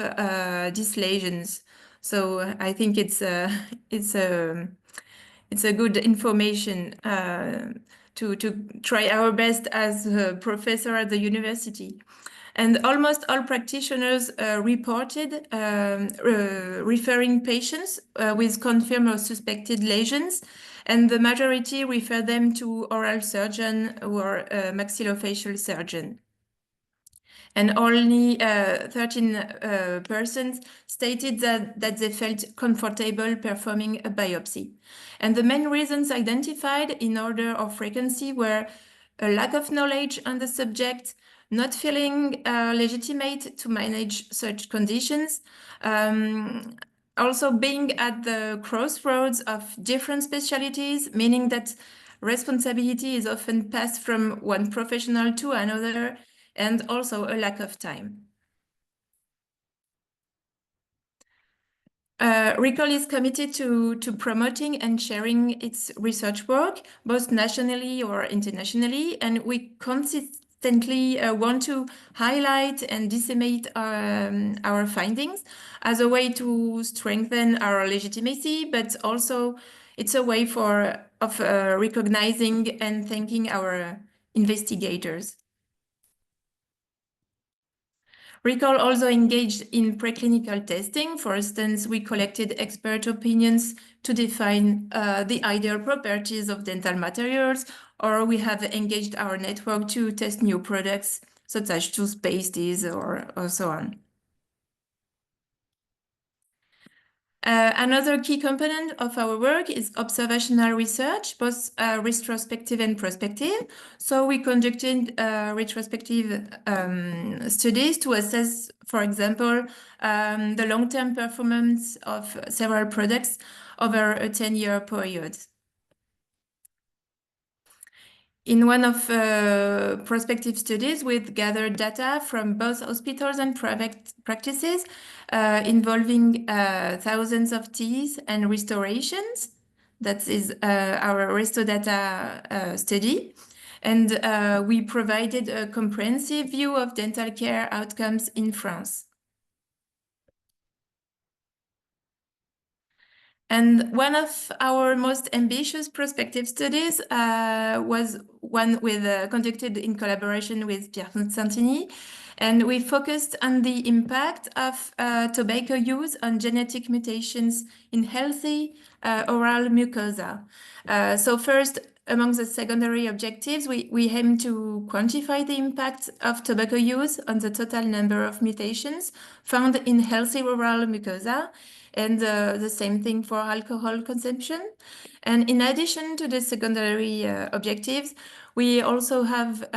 these lesions. So I think it's a good information to try our best as a professor at the university. And almost all practitioners reported referring patients with confirmed or suspected lesions, and the majority refer them to oral surgeon or maxillofacial surgeon. And only 13% stated that they felt comfortable performing a biopsy. And the main reasons identified in order of frequency were a lack of knowledge on the subject, not feeling legitimate to manage such conditions, also being at the crossroads of different specialties, meaning that responsibility is often passed from one professional to another, and also a lack of time. ReCOL is committed to promoting and sharing its research work, both nationally or internationally, and we consistently want to highlight and disseminate our findings as a way to strengthen our legitimacy, but also it's a way of recognizing and thanking our investigators. ReCOL also engaged in preclinical testing. For instance, we collected expert opinions to define the ideal properties of dental materials, or we have engaged our network to test new products, such as toothpastes or so on. Another key component of our work is observational research, both retrospective and prospective. So we conducted retrospective studies to assess, for example, the long-term performance of several products over a 10-year period. In one of prospective studies, we've gathered data from both hospitals and private practices involving thousands of teeth and restorations. That is our Resto data study. And we provided a comprehensive view of dental care outcomes in France. And one of our most ambitious prospective studies was one conducted in collaboration with Pierre Saintigny. And we focused on the impact of tobacco use on genetic mutations in healthy oral mucosa. So first, among the secondary objectives, we aim to quantify the impact of tobacco use on the total number of mutations found in healthy oral mucosa, and the same thing for alcohol consumption. And in addition to the secondary objectives, we also have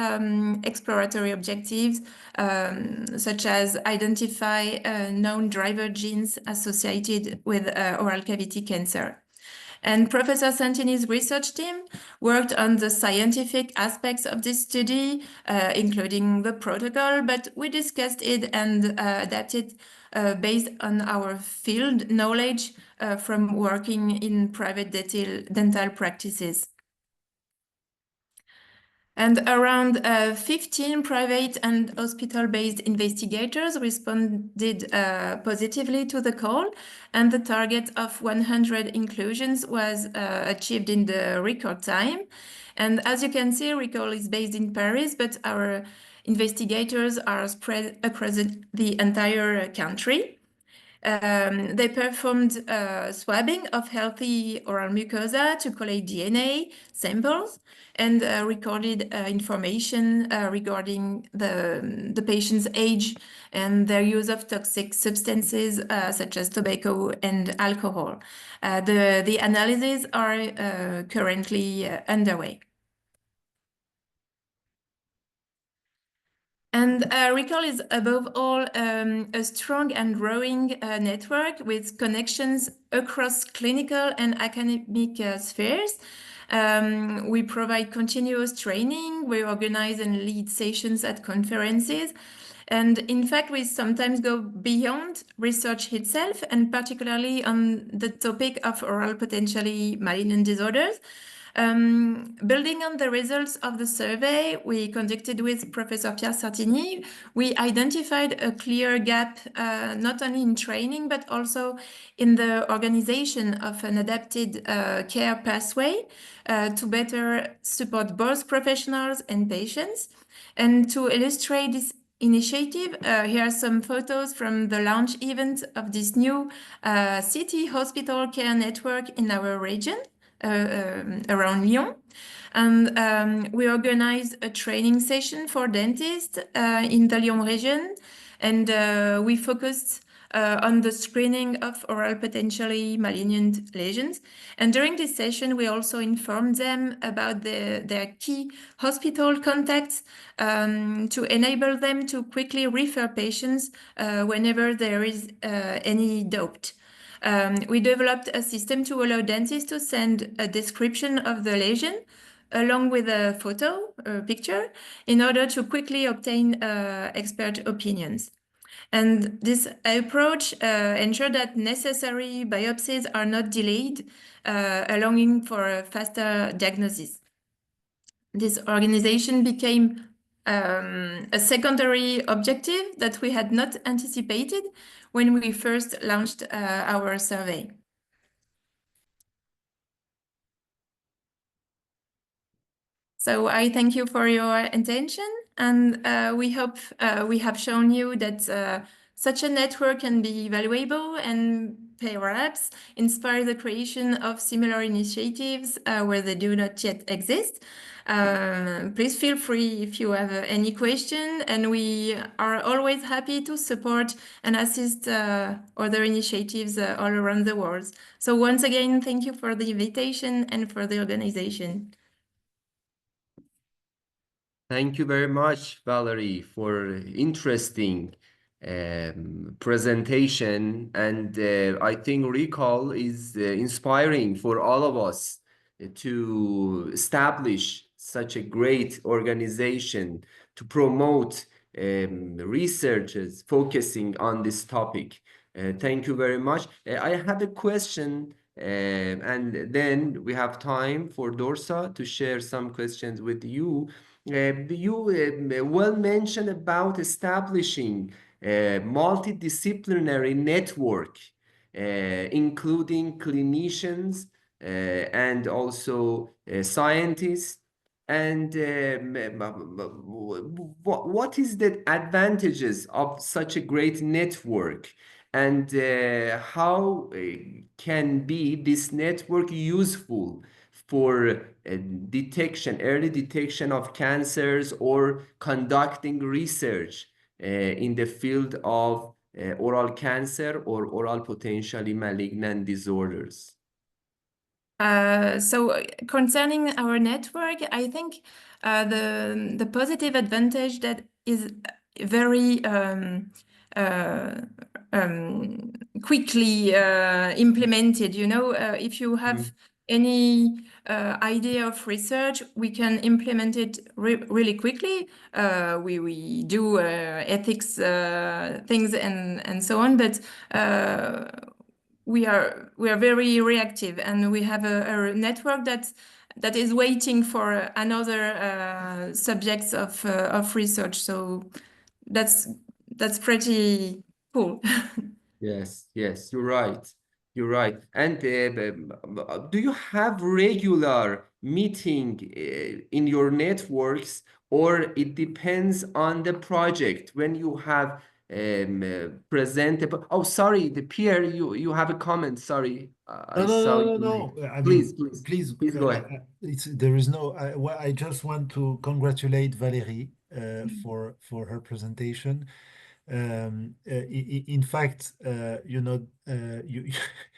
exploratory objectives, such as identify known driver genes associated with oral cavity cancer. And Professor Saintigny's research team worked on the scientific aspects of this study, including the protocol, but we discussed it and adapted based on our field knowledge from working in private dental practices. And around 15 private and hospital-based investigators responded positively to the call, and the target of 100 inclusions was achieved in the record time. And as you can see, ReCOL is based in Paris, but our investigators are spread across the entire country. They performed swabbing of healthy oral mucosa to collate DNA samples and recorded information regarding the patient's age and their use of toxic substances such as tobacco and alcohol. The analyses are currently underway. And ReCOL is above all a strong and growing network with connections across clinical and academic spheres. We provide continuous training, we organize and lead sessions at conferences. And in fact, we sometimes go beyond research itself, and particularly on the topic of oral potentially malignant disorders. Building on the results of the survey we conducted with Professor Pierre Saintigny, we identified a clear gap not only in training, but also in the organization of an adapted care pathway to better support both professionals and patients. And to illustrate this initiative, here are some photos from the launch event of this new city hospital care network in our region. Around Lyon, and we organized a training session for dentists in the Lyon region, and we focused on the screening of oral potentially malignant lesions. And during this session, we also informed them about their key hospital contacts to enable them to quickly refer patients whenever there is any doubt. We developed a system to allow dentists to send a description of the lesion along with a photo, a picture, in order to quickly obtain expert opinions. And this approach ensured that necessary biopsies are not delayed, allowing for a faster diagnosis. This organization became a secondary objective that we had not anticipated when we first launched our survey. So I thank you for your attention, and we hope we have shown you that such a network can be valuable and perhaps inspire the creation of similar initiatives where they do not yet exist. Please feel free if you have any question, and we are always happy to support and assist other initiatives all around the world. So once again, thank you for the invitation and for the organization. Thank you very much, Valerie, for interesting presentation. And I think ReCOL is inspiring for all of us to establish such a great organization to promote researchers focusing on this topic. Thank you very much. I have a question, and then we have time for Dorsa to share some questions with you. You well mentioned about establishing a multidisciplinary network, including clinicians and also scientists. And what is the advantages of such a great network? And how can be this network useful for early detection of cancers or conducting research in the field of oral cancer or oral potentially malignant disorders? So concerning our network, I think the positive advantage that is very quickly implemented. You know, if you have any idea of research, we can implement it really quickly. We do ethics things and so on, but we are very reactive, and we have a network that is waiting for another subjects of research. So that's pretty cool. Yes, yes, you're right. You're right. And do you have regular meeting in your networks, or it depends on the project when you have presentable? Oh, sorry, the Pierre, you have a comment. Sorry, I saw you. No. I Please, mean, please go ahead. there is no. I just want to congratulate Valérie for her presentation. In fact, you know, you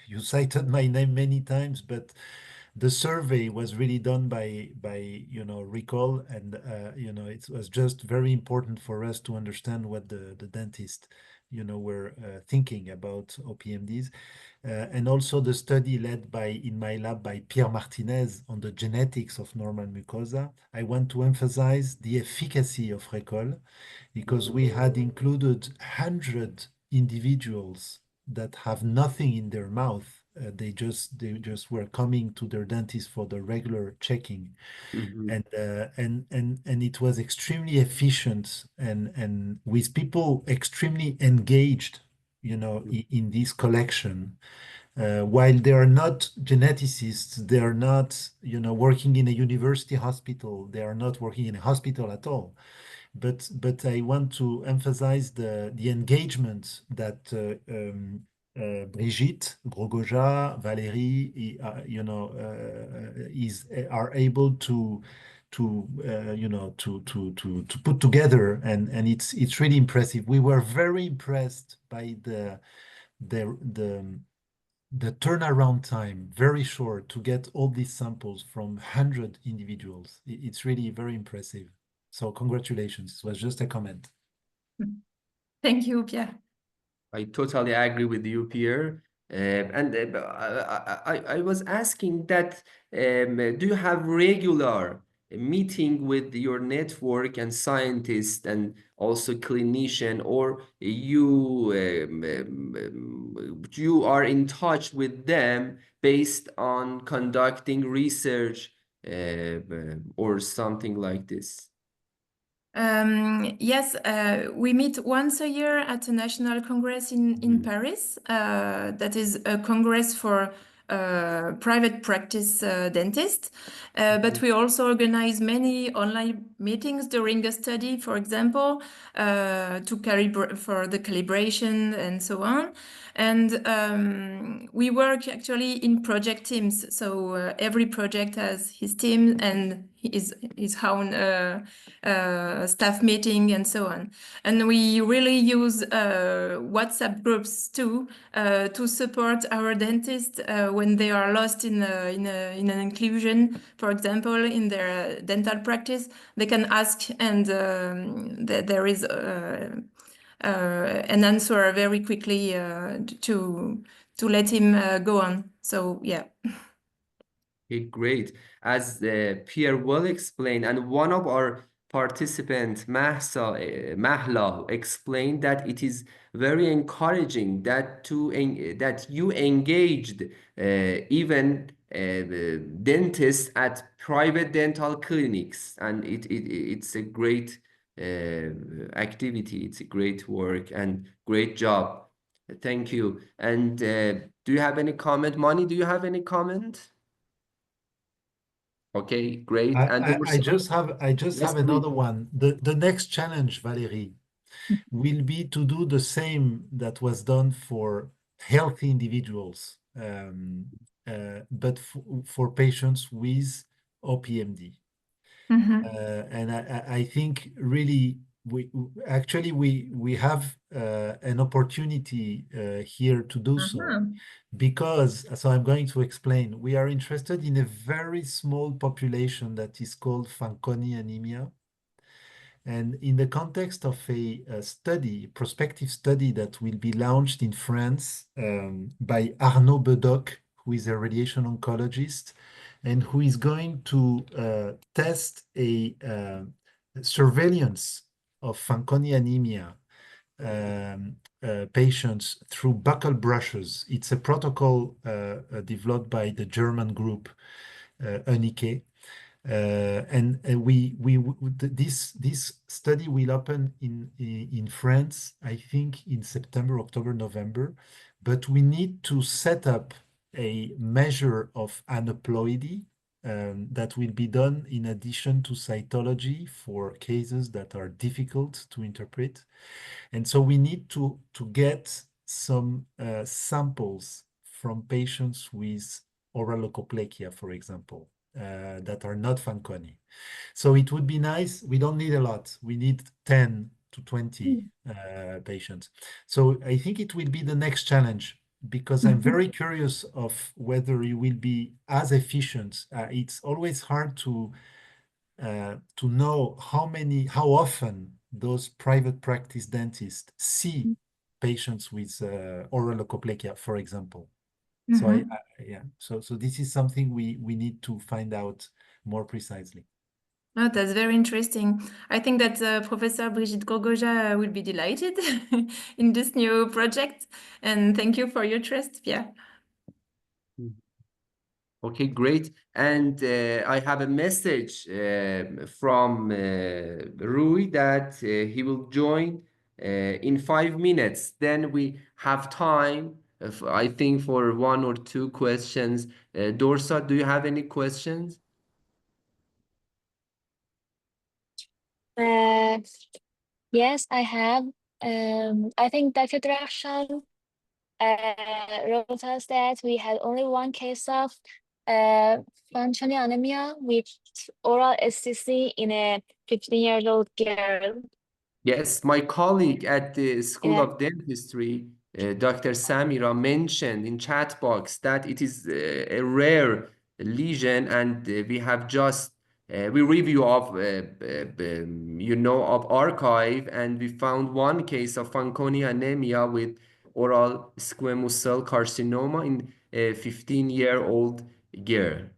you cited my name many times, but the survey was really done by you know, ReCOL, and you know, it was just very important for us to understand what the dentist, you know, were thinking about OPMDs. And also the study led in my lab by Pierre Martinez on the genetics of normal mucosa. I want to emphasize the efficacy of ReCOL, because we had included 100 individuals that have nothing in their mouth. They just were coming to their dentist for the regular checking. And it was extremely efficient, and with people extremely engaged, you know, in this collection. While they are not geneticists, they are not, you know, working in a university hospital. They are not working in a hospital at all. But I want to emphasize the engagement that Brigitte Grogoja, Valérie, you know, are able to you know, to put together, and it's really impressive. We were very impressed by the turnaround time, very short, to get all these samples from 100 individuals. It's really very impressive. So congratulations. It was just a comment. Thank you, Pierre. I totally agree with you, Pierre. And I was asking that, do you have regular meeting with your network and scientists and also clinician, or you are in touch with them based on conducting research or something like this? Yes, we meet once a year at a national congress in Paris. That is a congress for private practice dentists. But we also organize many online meetings during the study, for example, for the calibration and so on. And we work actually in project teams. So every project has his team and his own staff meeting and so on. And we really use WhatsApp groups too to support our dentists when they are lost in an inclusion, for example, in their dental practice. They can ask, and there is an answer very quickly to let him go on. So yeah. Okay, great. As Pierre well explained, and one of our participants, Mahla, explained that it is very encouraging that that you engaged even dentists at private dental clinics, and it's a great activity. It's a great work and great job. Thank you. And do you have any comment, Mani? Do you have any comment? Okay, great. And I just have Yes, have please. another one. The next challenge, Valérie, will be to do the same that was done for healthy individuals, but for patients with OPMD. And I think really we have an opportunity here to do so, because, so I'm going to explain, we are interested in a very small population that is called Fanconi anemia. And in the context of a prospective study that will be launched in France by Arnaud Bedoc, who is a radiation oncologist, and who is going to test a surveillance of Fanconi anemia patients through buccal brushes. It's a protocol developed by the German group Unike. This study will open in France, I think in September, October, November, but we need to set up a measure of aneuploidy that will be done in addition to cytology for cases that are difficult to interpret. And so we need to get some samples from patients with oral leukoplakia, for example, that are not Fanconi. So it would be nice. We don't need a lot. We need 10 to 20 patients. So I think it will be the next challenge, because I'm very curious of whether you will be as efficient. It's always hard to know how often those private practice dentists see patients with oral leukoplakia, for example. So so this is something we need to find out more precisely. Oh, that's very interesting. I think that Professor Brigitte Gogoja will be delighted in this new project. And thank you for your trust, Pierre. Okay, great. And I have a message from Rui that he will join in 5 minutes. Then we have time, I think, for 1 or 2 questions. Dorsa, do you have any questions? Yes, I have. I think Dr. Drakhshan wrote us that we had only one case of Fanconi anemia with oral SCC in a 15-year-old girl. Yes, my colleague at the School Yeah. of Dentistry, Dr. Samira, mentioned in chat box that it is a rare lesion, and we have just we review of of archive, and we found one case of Fanconi anemia with oral squamous cell carcinoma in a 15-year-old girl,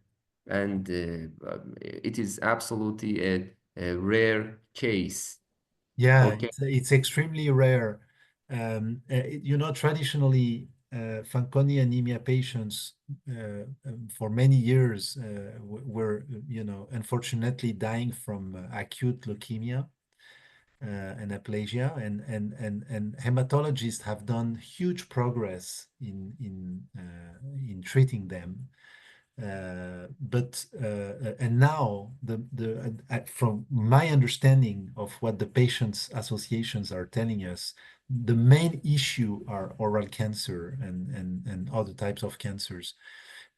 and it is absolutely a rare case. Yeah, Okay. it's extremely rare. Traditionally, Fanconi anemia patients for many years were, unfortunately dying from acute leukemia. and aplasia, and hematologists have done huge progress in treating them. And now from my understanding of what the patients associations are telling us, the main issue are oral cancer and other types of cancers.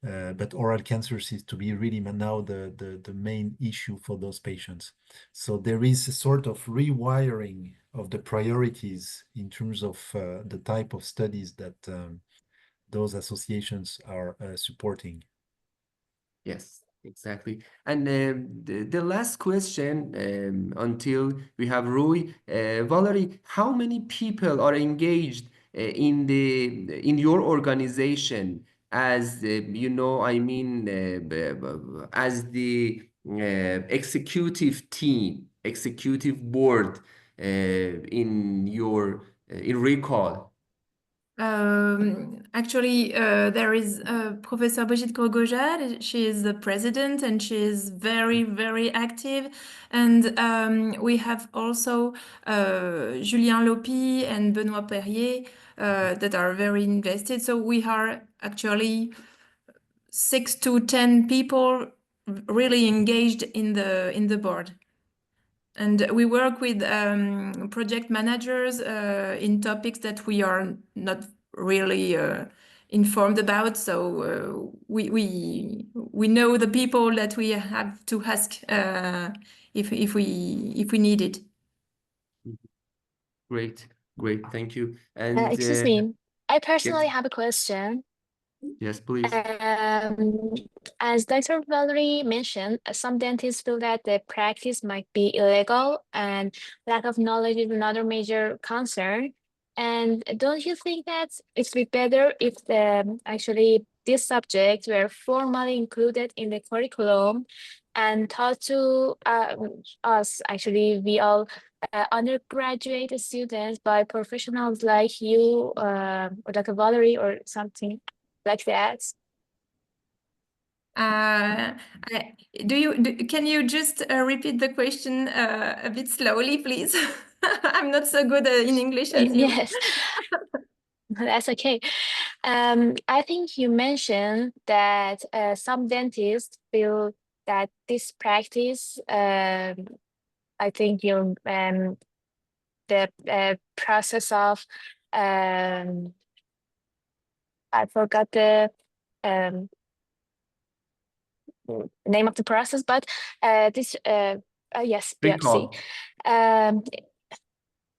But oral cancer seems to be really now the main issue for those patients. So there is a sort of rewiring of the priorities in terms of the type of studies that those associations are supporting. Yes, exactly. And the last question until we have Rui, Valerie, how many people are engaged in your organization as you know, I mean, as the executive team, executive board in ReCOL? Actually, there is Professor Brigitte Korgojad. She is the president, and she is very, very active. And we have also Julien Lopi and Benoît Perrier that are very invested. So we are actually 6 to 10 people really engaged in the board. And we work with project managers in topics that we are not really informed about. So we know the people that we have to ask if we need it. Great, thank you. And Excuse me, I personally have a question. Yes, please. As Dr. Valerie mentioned, some dentists feel that the practice might be illegal, and lack of knowledge is another major concern. And don't you think that it would be better if actually these subjects were formally included in the curriculum and taught to us, actually, we all undergraduate students by professionals like you or Dr. Valerie or something like that? Can you just repeat the question a bit slowly, please? I'm not so good in English as you. Yes, that's okay. I think you mentioned that some dentists feel that this practice, I think the process of, I forgot the name of the process, but this yes, biopsy. ReCOL.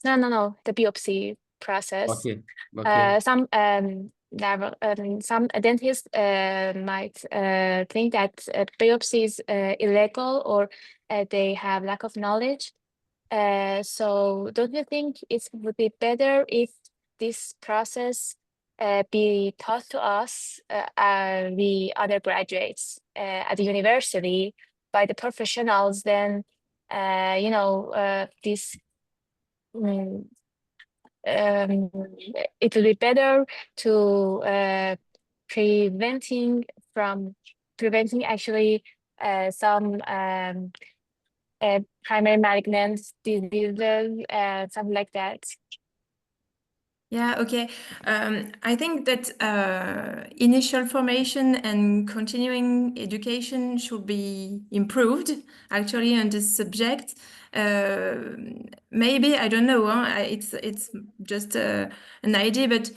No, the biopsy process. Okay. Some dentists might think that biopsy is illegal, or they have lack of knowledge. So don't you think it would be better if this process be taught to us, we undergraduates at the university, by the professionals? Then this it will be better to preventing actually some primary malignant diseases, something like that. Yeah, okay. I think that initial formation and continuing education should be improved actually on this subject. Maybe, I don't know, it's just an idea, but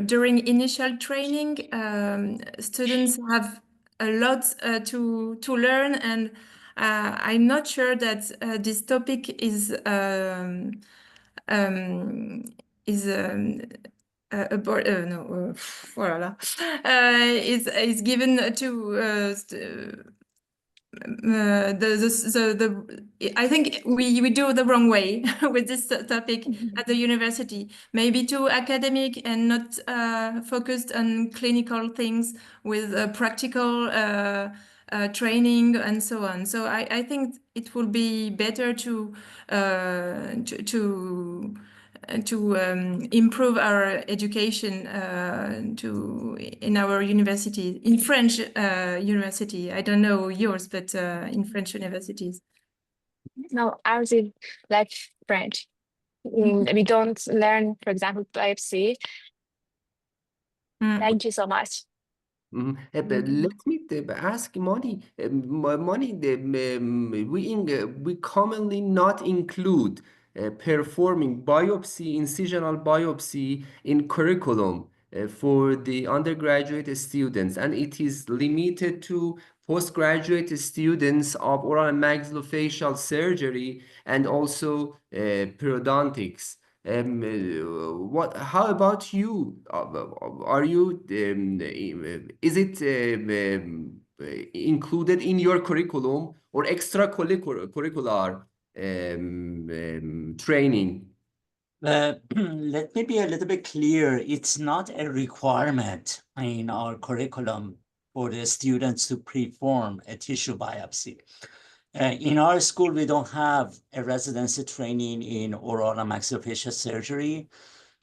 during initial training, students have a lot to learn, and I'm not sure that this topic is is given to I think we do the wrong way with this topic at the university. Maybe too academic and not focused on clinical things with practical training and so on. So I think it will be better to improve our education in our university, in French university. I don't know yours, but in French universities. No, ours is like different. We don't learn, for example, biopsy. Thank you so much. But let me ask Moni. Moni, we commonly not include performing biopsy, incisional biopsy in curriculum for the undergraduate students, and it is limited to postgraduate students of oral and maxillofacial surgery and also periodontics. How about you? Are you, is it included in your curriculum or extracurricular training? Let me be a little bit clear. It's not a requirement in our curriculum for the students to perform a tissue biopsy. In our school, we don't have a residency training in oral and maxillofacial surgery.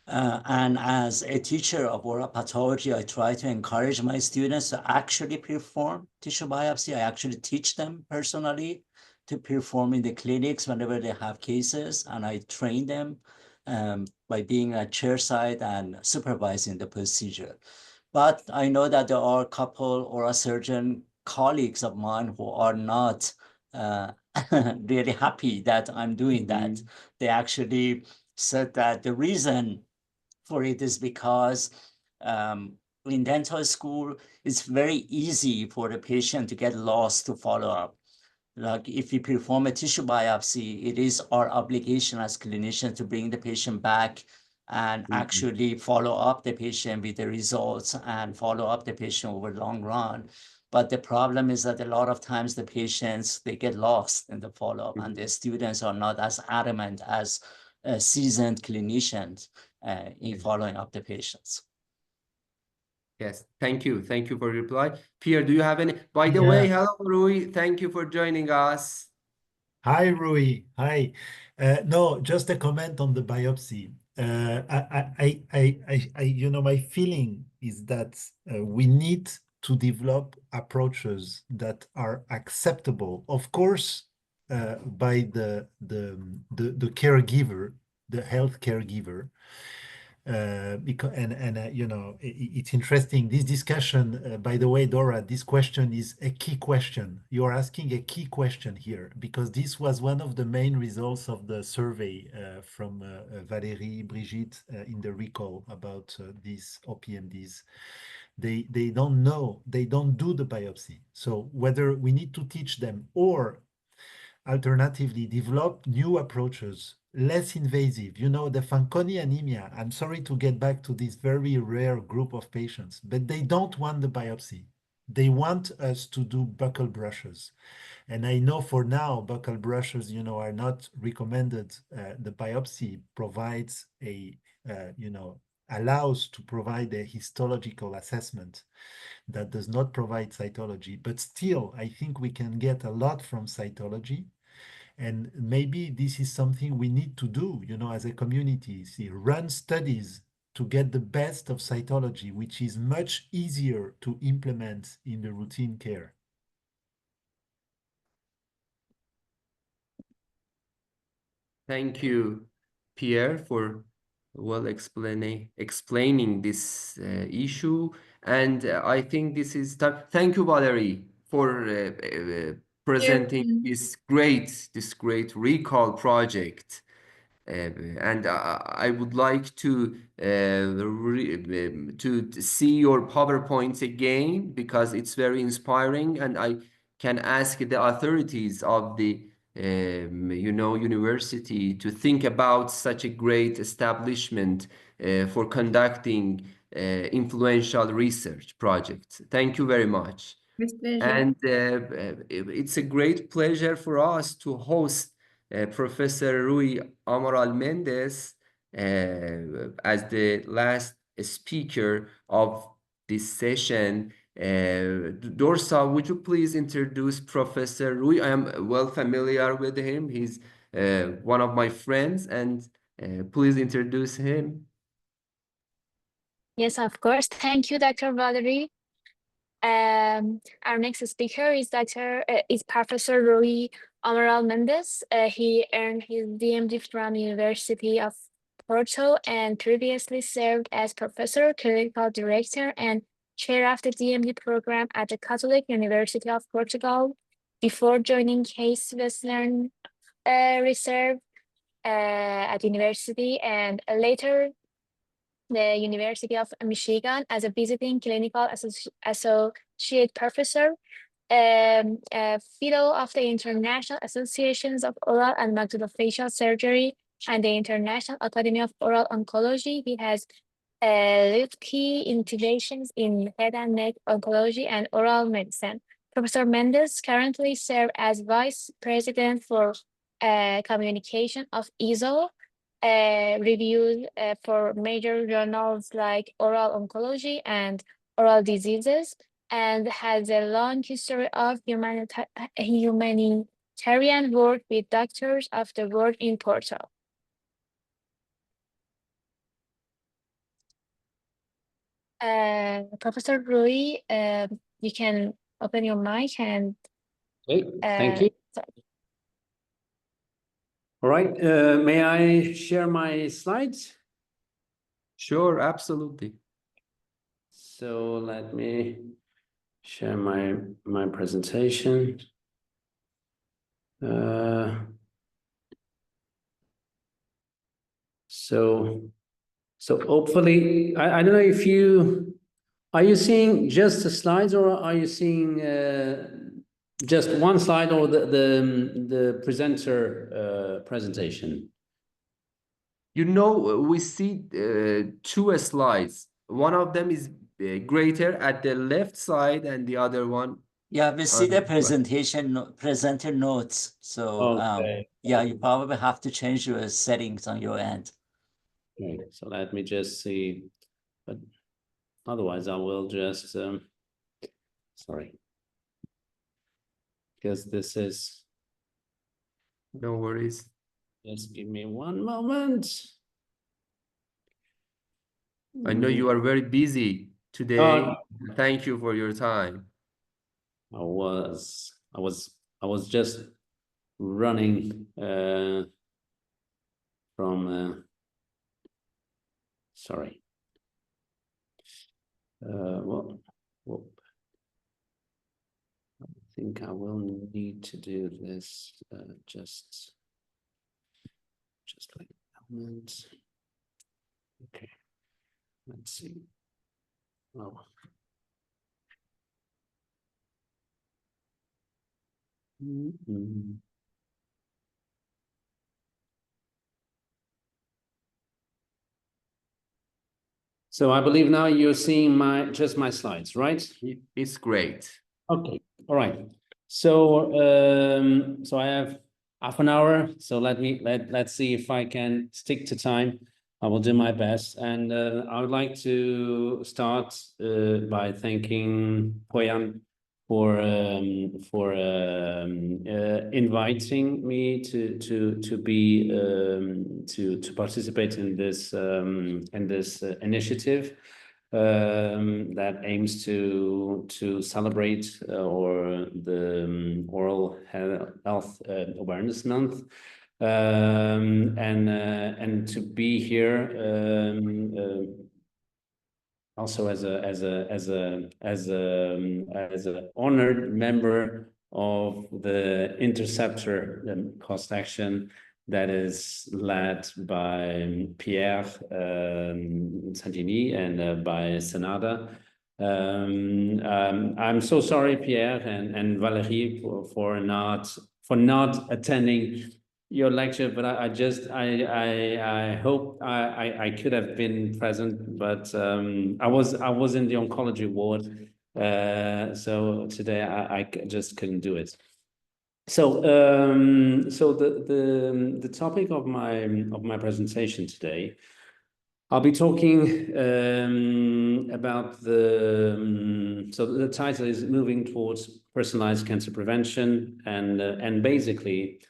And as a teacher of oral pathology, I try to encourage my students to actually perform tissue biopsy. I actually teach them personally to perform in the clinics whenever they have cases, and I train them by being at chairside and supervising the procedure. But I know that there are a couple oral surgeon colleagues of mine who are not really happy that I'm doing that. They actually said that the reason for it is because in dental school, it's very easy for the patient to get lost to follow up. Like if we perform a tissue biopsy, it is our obligation as clinicians to bring the patient back and actually follow up the patient with the results and follow up the patient over long run. But the problem is that a lot of times the patients, they get lost in the follow-up and the students are not as adamant as seasoned clinicians in following up the patients. Yes, thank you. Thank you for your reply. Pierre, do you have any? By the way, hello, Rui. Thank you for joining us. Hi, Rui. Hi. No, just a comment on the biopsy. You know, my feeling is that we need to develop approaches that are acceptable, of course, by the caregiver, the health caregiver. Because you know, it's interesting, this discussion, by the way, Dora, this question is a key question. You're asking a key question here, because this was one of the main results of the survey from Valérie, Brigitte in the ReCOL about these OPMDs. They don't know, they don't do the biopsy. So whether we need to teach them or alternatively develop new approaches, less invasive. You know, the Fanconi anemia, I'm sorry to get back to this very rare group of patients, but they don't want the biopsy. They want us to do buccal brushes. And I know for now, buccal brushes, you know, are not recommended. The biopsy provides a, you know, allows to provide a histological assessment that does not provide cytology, but still, I think we can get a lot from cytology. And maybe this is something we need to do, you know, as a community, run studies to get the best of cytology, which is much easier to implement in the routine care. Thank you, Pierre, for well explaining this issue. And I think this is time. Thank you, Valérie, for presenting this great ReCOL project. And I would like to see your PowerPoints again, because it's very inspiring, and I can ask the authorities of the you know, university to think about such a great establishment for conducting influential research projects. Thank you very much. With pleasure. And it's a great pleasure for us to host Professor Rui Amaral Mendes as the last speaker of this session. Dorsa, would you please introduce Professor Rui? I am well familiar with him. He's one of my friends, and please introduce him. Yes, of course. Thank you, Dr. Valérie. Our next speaker is Professor Rui Amaral Mendes. He earned his DMD from University of Porto and previously served as professor, clinical director, and chair of the DMD program at the Catholic University of Portugal before joining Case Western Reserve at university and later the University of Michigan as a visiting clinical associate professor, fellow of the International Associations of Oral and Maxillofacial Surgery and the International Academy of Oral Oncology. He has led key interventions in head and neck oncology and oral medicine. Professor Mendes currently serves as Vice President for Communication of EASL, reviews for major journals like Oral Oncology and Oral Diseases, and has a long history of humanitarian work with Doctors of the World in Porto. Professor Rui, you can open your mic and Okay, thank you. sorry. All right, may I share my slides? Sure, absolutely. So let me share my presentation. So hopefully, I don't know if are you seeing just the slides or are you seeing just one slide or the presenter presentation? You know, we see two slides. One of them is greater at the left side and the other one. Yeah, we see the Right. presentation, presenter notes. So Okay. yeah, you probably have to change your settings on your end. Okay, so let me just see, but otherwise I will just, sorry, because this is, No worries. just give me one moment. I know you are very busy today. Uh, Thank you for your time. I was just running from sorry. Well, I think I will need to do this just like a moment. Okay, let's see. Oh. Mm-hmm. So I believe now you're seeing just my slides, right? It's great. Okay, all right. So so I have half an hour. So let's see if I can stick to time. I will do my best, and I would like to start by thanking Poyan for inviting me to be to participate in this initiative that aims to celebrate or the Oral Health Awareness Month. And to be here also as an honored member of the INTERCEPTOR cost action that is led by Pierre Saintigny and by Senada. I'm so sorry, Pierre and Valérie, for not attending your lecture, but I hope I could have been present, but I was in the oncology ward, so today I just couldn't do it. So so the topic of my presentation today, I'll be talking about so the title is Moving Towards Personalized Cancer Prevention, and basically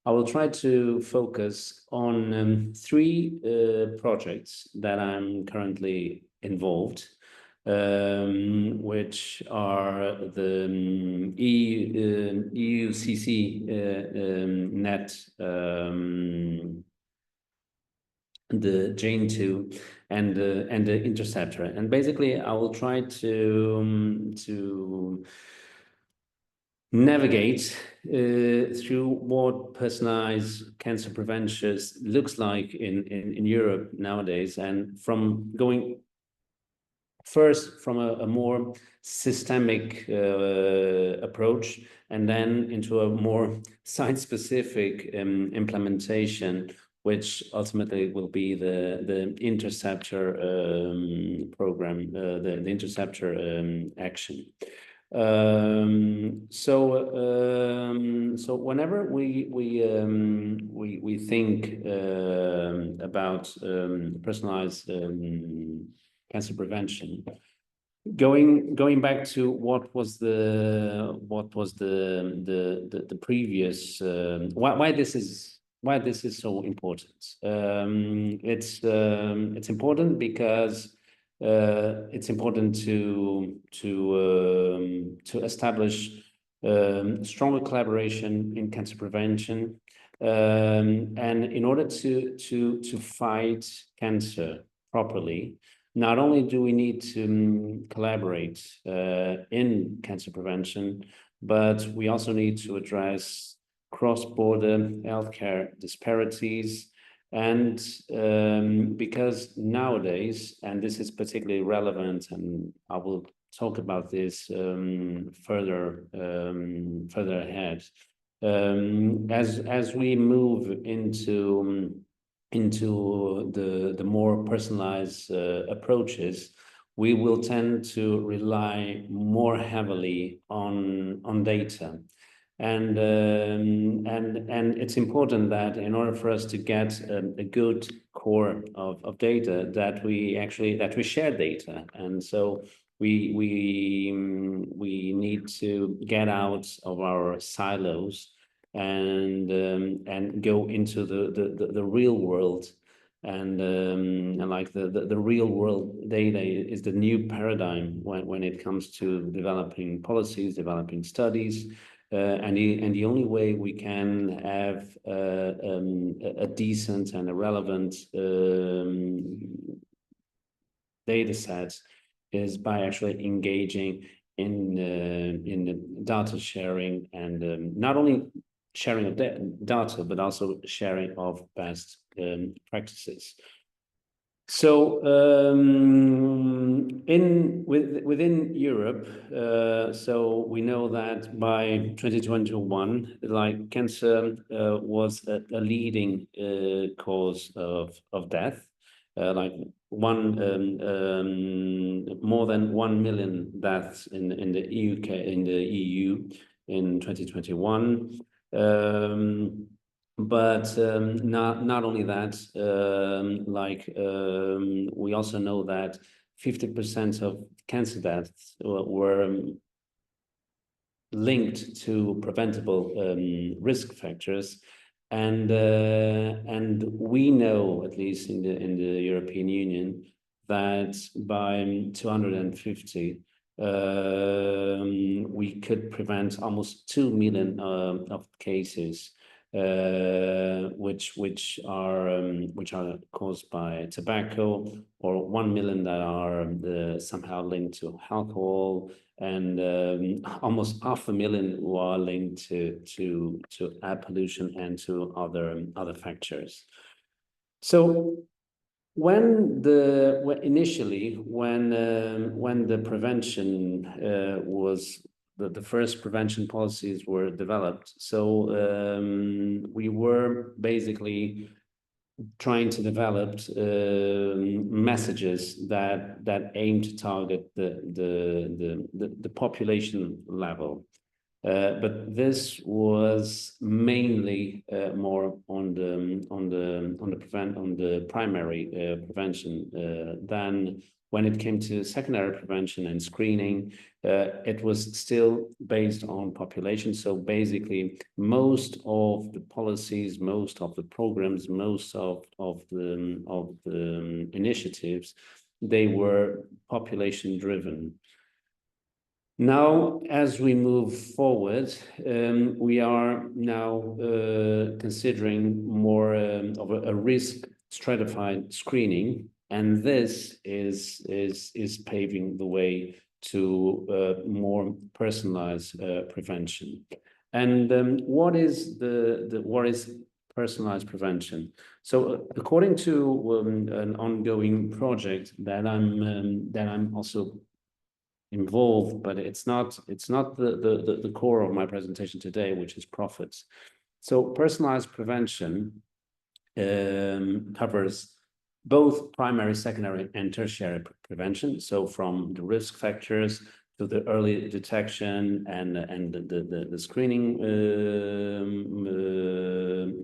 I will try to focus on three projects that I'm currently involved which are the EUCC net, the Jane2, and the interceptor. And basically, I will try to navigate through what personalized cancer prevention looks like in Europe nowadays, and from going first from a more systemic approach, and then into a more site-specific implementation, which ultimately will be the interceptor program, the interceptor action. So whenever we think about personalized cancer prevention, going back to what was the previous why this is so important. It's important because it's important to establish stronger collaboration in cancer prevention, and in order to fight cancer properly, not only do we need to collaborate in cancer prevention, but we also need to address cross-border healthcare disparities. And because nowadays, and this is particularly relevant, and I will talk about this further ahead, as we move into the more personalized approaches, we will tend to rely more heavily on data. And it's important that in order for us to get a good core of data, that we share data. And so we need to get out of our silos and go into the real world. And like the real world data is the new paradigm when it comes to developing policies, developing studies. And the only way we can have a decent and a relevant data set is by actually engaging in the data sharing, and not only sharing of data, but also sharing of best practices. So within Europe, so we know that by 2021, like cancer was a leading cause of death, like more than 1 million deaths in the UK, in the EU in 2021. But not only that, we also know that 50% of cancer deaths were linked to preventable risk factors, and we know, at least in the European Union, that by 250 we could prevent almost 2 million of cases, which are caused by tobacco, or 1 million that are somehow linked to alcohol, and almost 500,000 who are linked to air pollution and to other factors. So when initially the prevention was the first prevention policies were developed, so we were basically trying to develop messages that aim to target the population level. But this was mainly more on the primary prevention than when it came to secondary prevention and screening. It was still based on population. So basically, most of the policies, most of the programs, most of the initiatives they were population driven. Now, as we move forward, we are now considering more of a risk stratified screening, and this is paving the way to more personalized prevention. And what is personalized prevention? So, according to an ongoing project that I'm also involved, but it's not the core of my presentation today, which is profits. So personalized prevention covers both primary, secondary, and tertiary prevention. So from the risk factors to the early detection and the screening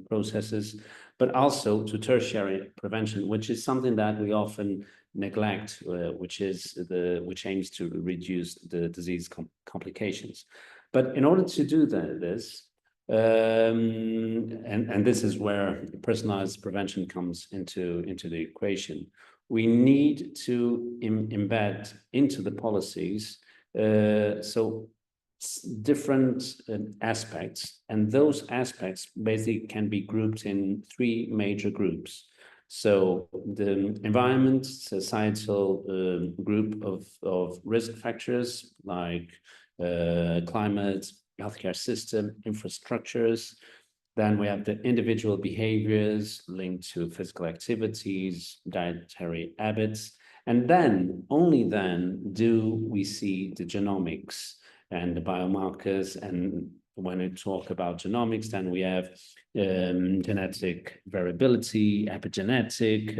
processes, but also to tertiary prevention, which is something that we often neglect, which aims to reduce the disease complications. But in order to do this, and this is where personalized prevention comes into the equation, we need to embed into the policies so different aspects, and those aspects basically can be grouped in three major groups. So the environment, societal group of risk factors like climate, healthcare system, infrastructures. Then we have the individual behaviors linked to physical activities, dietary habits, and then, only then, do we see the genomics and the biomarkers. And when we talk about genomics, then we have genetic variability, epigenetic,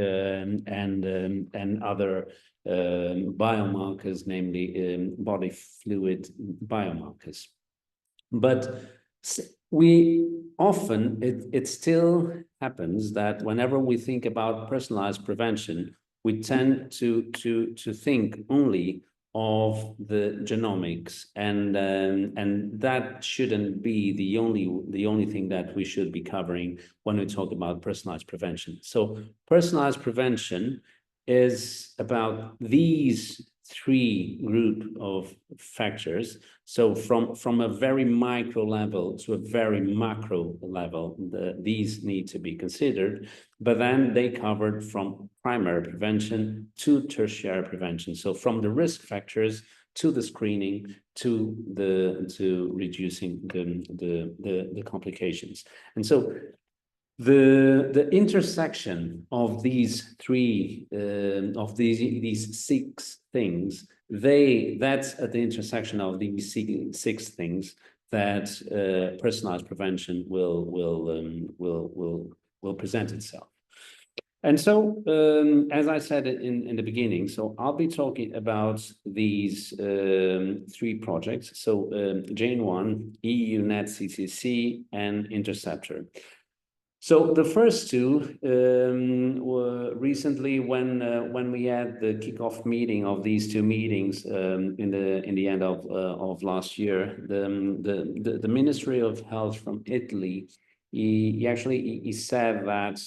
and other biomarkers, namely body fluid biomarkers. But we often, it still happens that whenever we think about personalized prevention, we tend to think only of the genomics, and that shouldn't be the only thing that we should be covering when we talk about personalized prevention. So personalized prevention is about these three group of factors. So from a very micro level to a very macro level, these need to be considered, but then they covered from primary prevention to tertiary prevention. So from the risk factors to the screening to reducing the complications. And so the intersection of these three of these six things, that's at the intersection of these six things that personalized prevention will present itself. And so, as I said in the beginning, so I'll be talking about these three projects. So JANE1, EU Net CCC, and INTERCEPTOR. So the first two were recently when we had the kickoff meeting of these two meetings in the end of last year, the Ministry of Health from Italy, he said that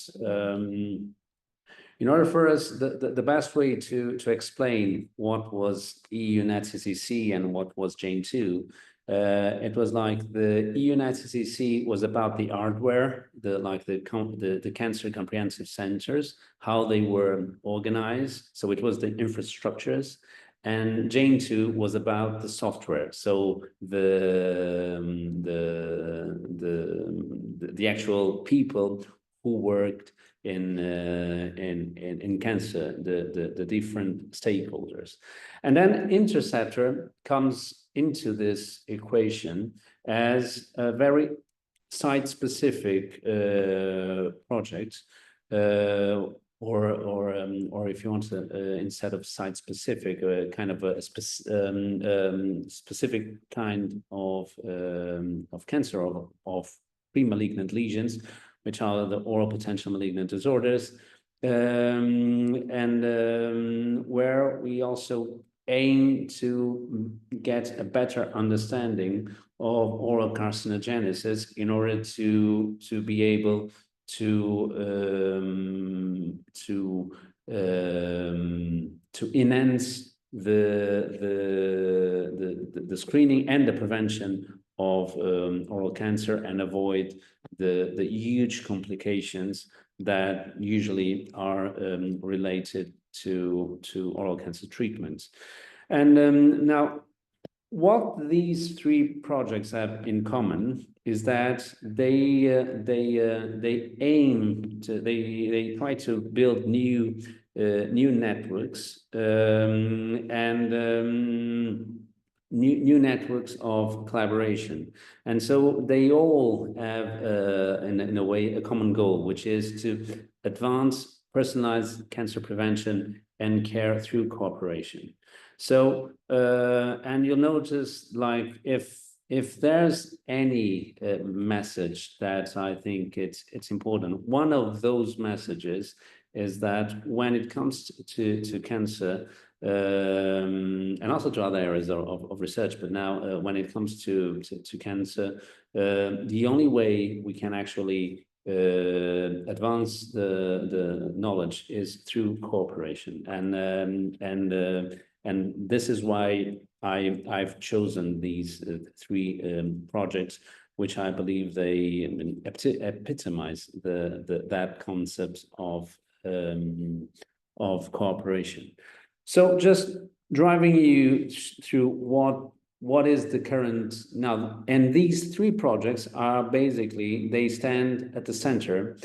in order for us, the best way to explain what was EU Net CCC and what was JANE2, it was like the EU Net CCC was about the hardware, the cancer comprehensive centers, how they were organized. So it was the infrastructures, and JANE2 was about the software. So the actual people who worked in cancer, the different stakeholders. And then INTERCEPTOR comes into this equation as a very site-specific project, or if you want to, instead of site-specific, kind of a specific kind of cancer of pre-malignant lesions, which are the oral potential malignant disorders, where we also aim to get a better understanding of oral carcinogenesis in order to be able to enhance the screening and the prevention of oral cancer and avoid the huge complications that usually are related to oral cancer treatments. And now, what these three projects have in common is that they try to build new networks and new networks of collaboration. And so they all have, in a way, a common goal, which is to advance personalized cancer prevention and care through cooperation. So, and you'll notice, like, if there's any message that I think it's important, one of those messages is that when it comes to cancer, and also to other areas of research, but now when it comes to cancer, the only way we can actually advance the knowledge is through cooperation, and this is why I've chosen these three projects, which I believe they epitomize that concept of cooperation. So just driving you through what is the current now, and these three projects are basically, they stand at the center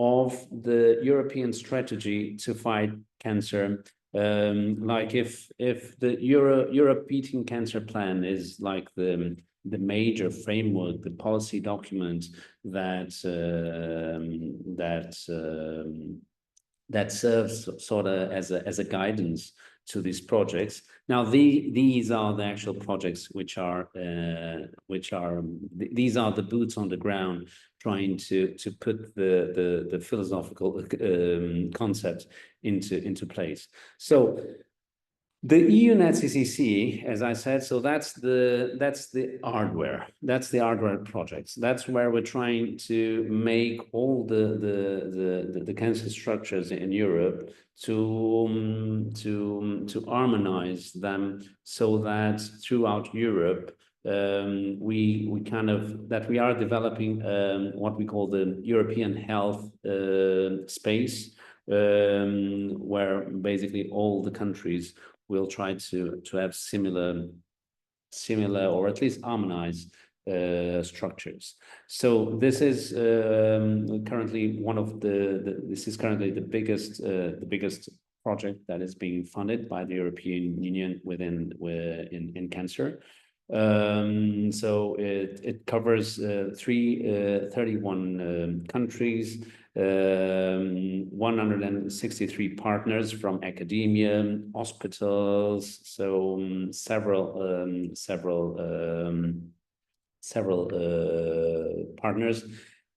of the European strategy to fight cancer. Like if the Europe Beating Cancer Plan is like the major framework, the policy document that serves sort of as a guidance to these projects. Now, these are the actual projects these are the boots on the ground, trying to put the philosophical concept into place. So the EUNet CCC, as I said, so that's the hardware. That's the hardware projects. That's where we're trying to make all the cancer structures in Europe to harmonize them, so that throughout Europe we are developing what we call the European health space, where basically all the countries will try to have similar or at least harmonized structures. So this is currently the biggest project that is being funded by the European Union in cancer. So it covers 31 countries, 163 partners from academia, hospitals, so several partners,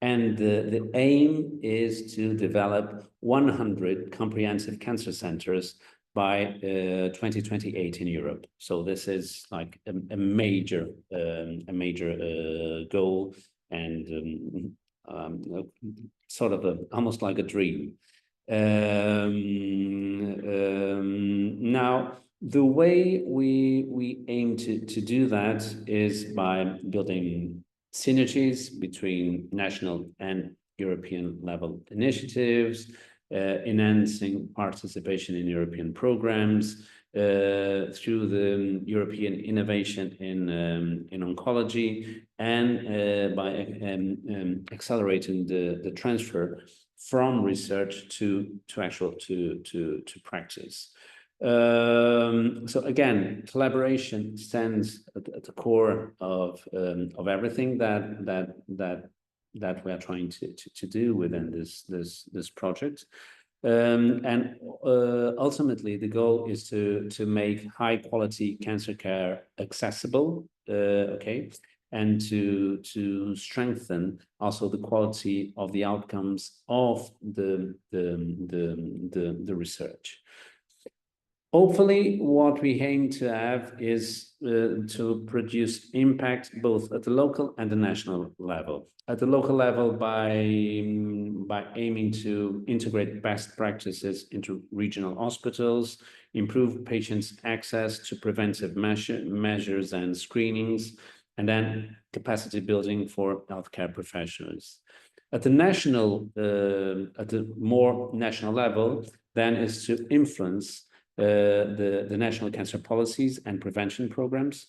and the aim is to develop 100 comprehensive cancer centers by 2028 in Europe. So this is like a major goal, and sort of almost like a dream. Now, the way we aim to do that is by building synergies between national and European level initiatives, enhancing participation in European programs, through the European innovation in oncology, and by accelerating the transfer from research to practice. So again, collaboration stands at the core of everything that we are trying to do within this project. And ultimately, the goal is to make high quality cancer care accessible, and to strengthen also the quality of the outcomes of the research. Hopefully, what we aim to have is to produce impact both at the local and the national level. At the local level, by aiming to integrate best practices into regional hospitals, improve patients' access to preventive measures and screenings, and then capacity building for healthcare professionals. At the more national level, then is to influence the national cancer policies and prevention programs,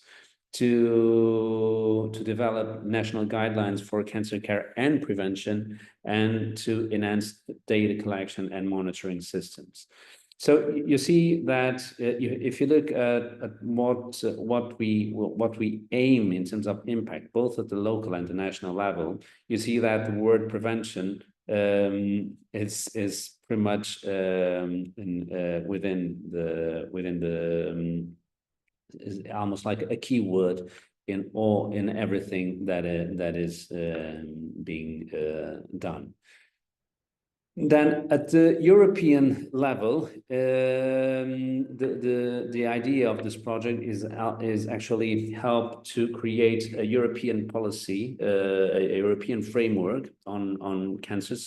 to develop national guidelines for cancer care and prevention, and to enhance data collection and monitoring systems. So you see that if you look at what we aim in terms of impact, both at the local and the national level, you see that the word prevention is pretty much within the is almost like a keyword in everything that is being done. Then at the European level, the idea of this project is actually help to create a European policy, a European framework on cancer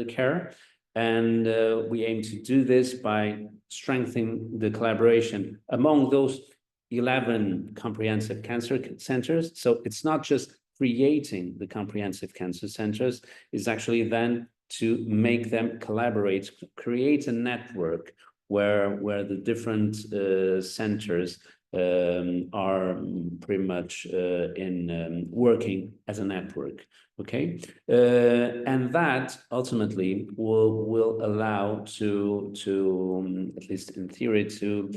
care. And we aim to do this by strengthening the collaboration among those 11 comprehensive cancer centers. So it's not just creating the comprehensive cancer centers, it's actually then to make them collaborate, create a network where the different centers are pretty much working as a network. Okay, and that ultimately will allow to at least in theory to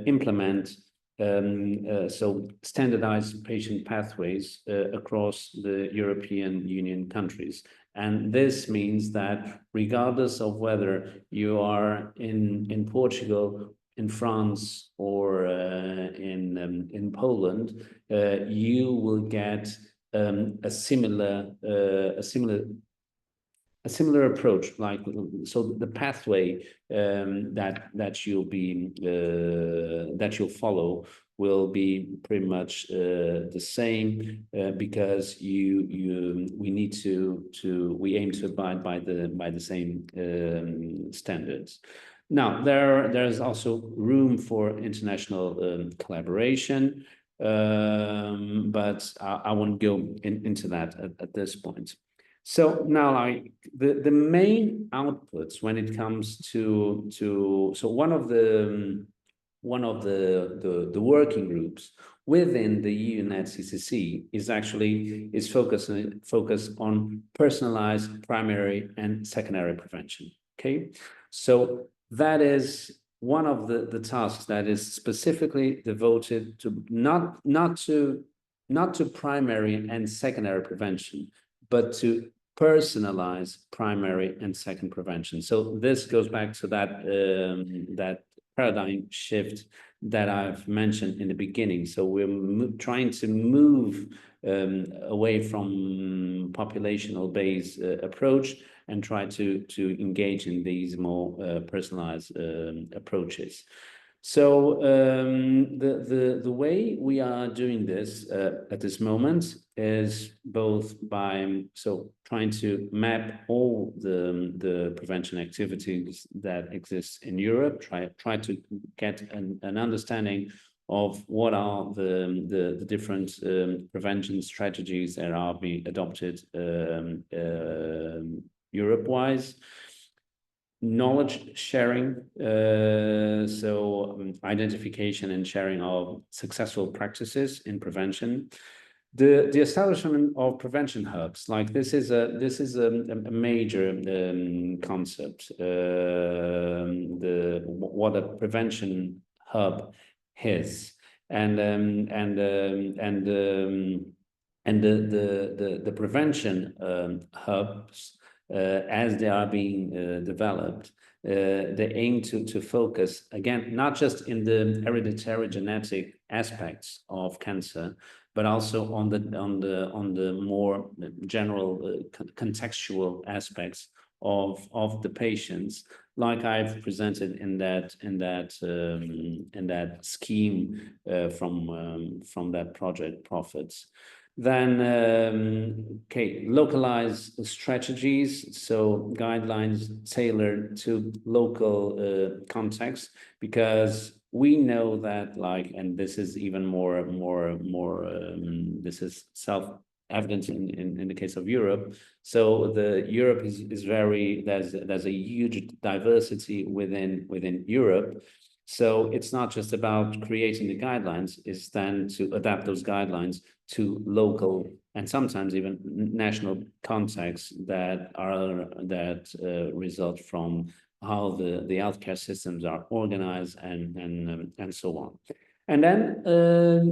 implement so standardized patient pathways across the European Union countries. And this means that regardless of whether you are in Portugal, in France, or in Poland, you will get a similar approach, like so the pathway that you'll follow will be pretty much the same, because we aim to abide by the same standards. Now there's also room for international collaboration, but I won't go into that at this point. So now, like the main outputs when it comes to so one of the working groups within the EUNet CCC is focused on personalized primary and secondary prevention. Okay, so that is one of the tasks that is specifically devoted to not to primary and secondary prevention, but to personalize primary and second prevention. So this goes back to that paradigm shift that I've mentioned in the beginning. So we're trying to move away from populational based approach and try to engage in these more personalized approaches. So the way we are doing this at this moment is both by trying to map all the prevention activities that exist in Europe, try to get an understanding of what are the different prevention strategies that are being adopted Europe-wise. Knowledge sharing, so identification and sharing of successful practices in prevention. The establishment of prevention hubs, like this is a major concept. What a prevention hub is, and the prevention hubs, as they are being developed, they aim to focus again not just in the hereditary genetic aspects of cancer, but also on the more general contextual aspects of the patients, like I've presented in that scheme from that project Profits. Then localized strategies, so guidelines tailored to local context, because we know that, like, and this is even more this is self-evident in the case of Europe. So Europe is very, there's a huge diversity within Europe. So it's not just about creating the guidelines, it's then to adapt those guidelines to local and sometimes even national contexts that result from how the healthcare systems are organized and so on. And then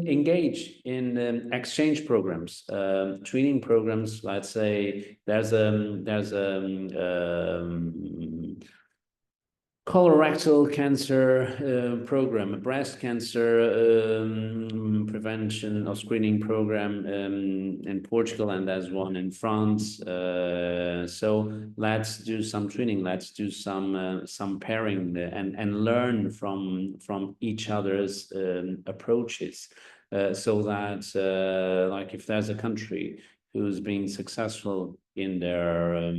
engage in exchange programs, training programs. Let's say there's colorectal cancer program, a breast cancer prevention or screening program in Portugal, and there's one in France. So let's do some training, let's do some pairing and learn from each other's approaches, so that like if there's a country who's being successful in their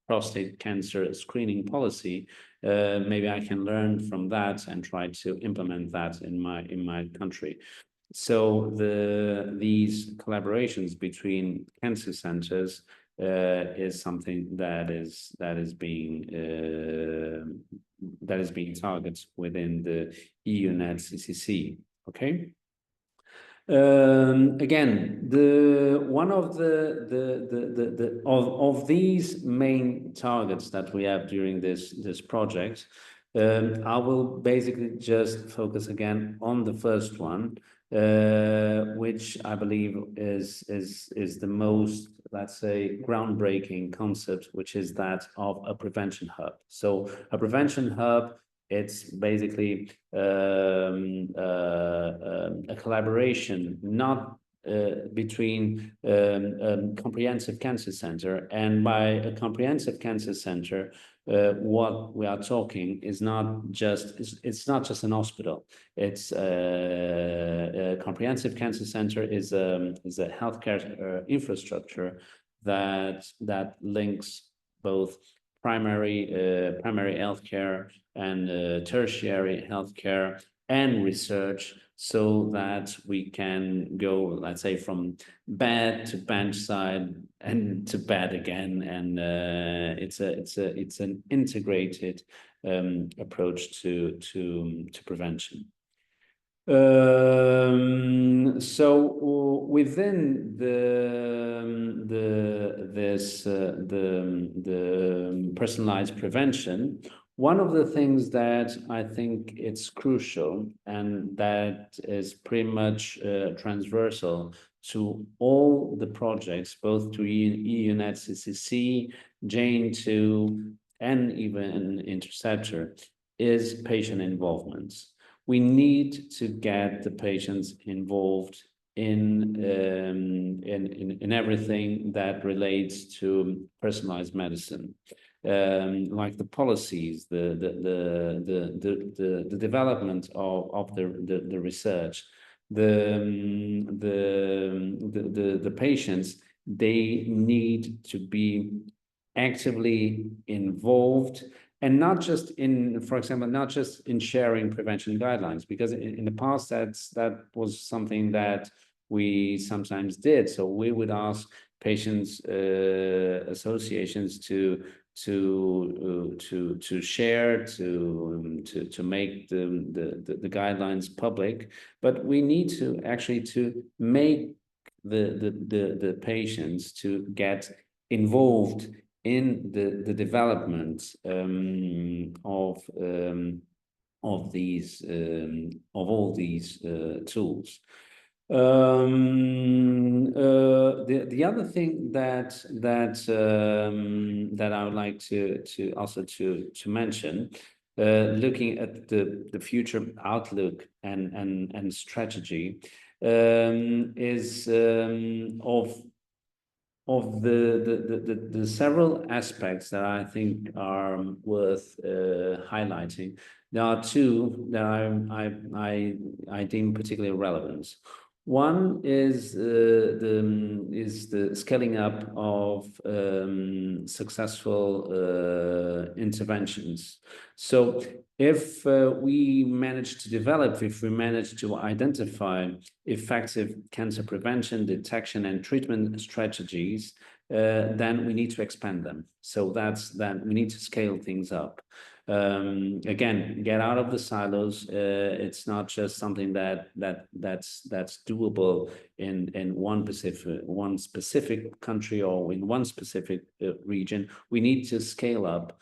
prostate cancer screening policy, maybe I can learn from that and try to implement that in my country. So these collaborations between cancer centers is something that is being targeted within the EUNet CCC. Okay. Again, one of of these main targets that we have during this project, I will basically just focus again on the first one, which I believe is the most, let's say, groundbreaking concept, which is that of a prevention hub. So a prevention hub, it's basically a collaboration, not between comprehensive cancer center, and by a comprehensive cancer center, what we are talking is not just it's not just an hospital. It's a comprehensive cancer center is a healthcare infrastructure that links both primary healthcare and tertiary healthcare and research, so that we can go, let's say, from bed to bench side and to bed again, and it's an integrated approach to prevention. So within the personalized prevention, one of the things that I think it's crucial, and that is pretty much transversal to all the projects, both to EUNet CCC, Jane2, and even Interceptor, is patient involvement. We need to get the patients involved in everything that relates to personalized medicine, like the policies, the development of the research, the patients. They need to be actively involved. And not just in, for example, not just in sharing prevention guidelines, because in the past that was something that we sometimes did. So we would ask patients associations to share, to make the guidelines public, but we need to actually to make the patients to get involved in the development of all these tools. The other thing that I would like to also mention, looking at the future outlook and strategy, is of of the several aspects that I think are worth highlighting, there are two that I deem particularly relevant. One is the scaling up of successful interventions. So if we manage to identify effective cancer prevention, detection, and treatment strategies, then we need to expand them. So that we need to scale things up. Again, get out of the silos. It's not just something that's doable in one specific country or in one specific region. We need to scale up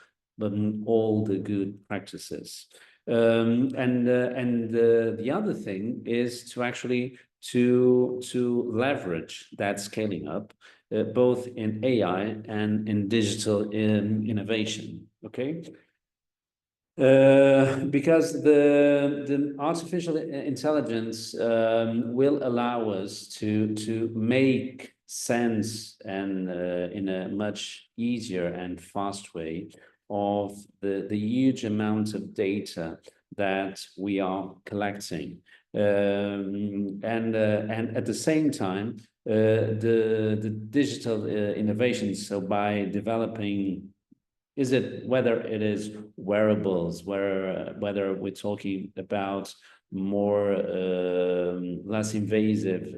all the good practices. The other thing is to actually to leverage that scaling up, both in AI and in digital innovation. Okay. Because the artificial intelligence will allow us to make sense and in a much easier and fast way of the huge amount of data that we are collecting, and at the same time the digital innovations. So by developing, whether it is wearables, whether we're talking about more less invasive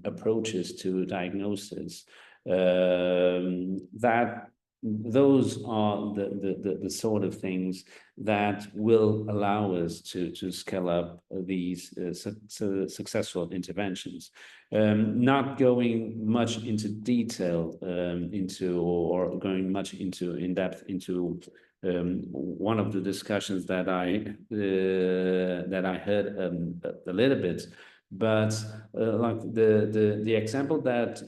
approaches to diagnosis, that those are the sort of things that will allow us to scale up these successful interventions. Not going much into detail or going much in depth into one of the discussions that I heard a little bit. But like the example that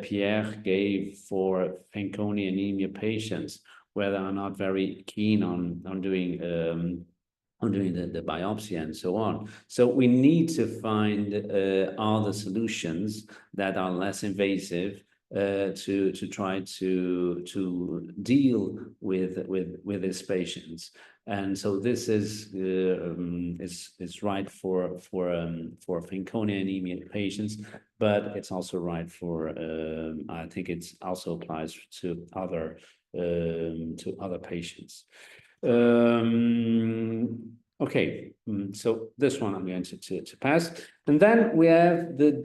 Pierre gave for Fanconi anemia patients, where they are not very keen on doing the biopsy and so on. So we need to find other solutions that are less invasive to try to deal with these patients. And so this is right for Fanconi anemia patients, but it's also right for I think it also applies to other patients. Okay, so this one I'm going to pass, and then we have the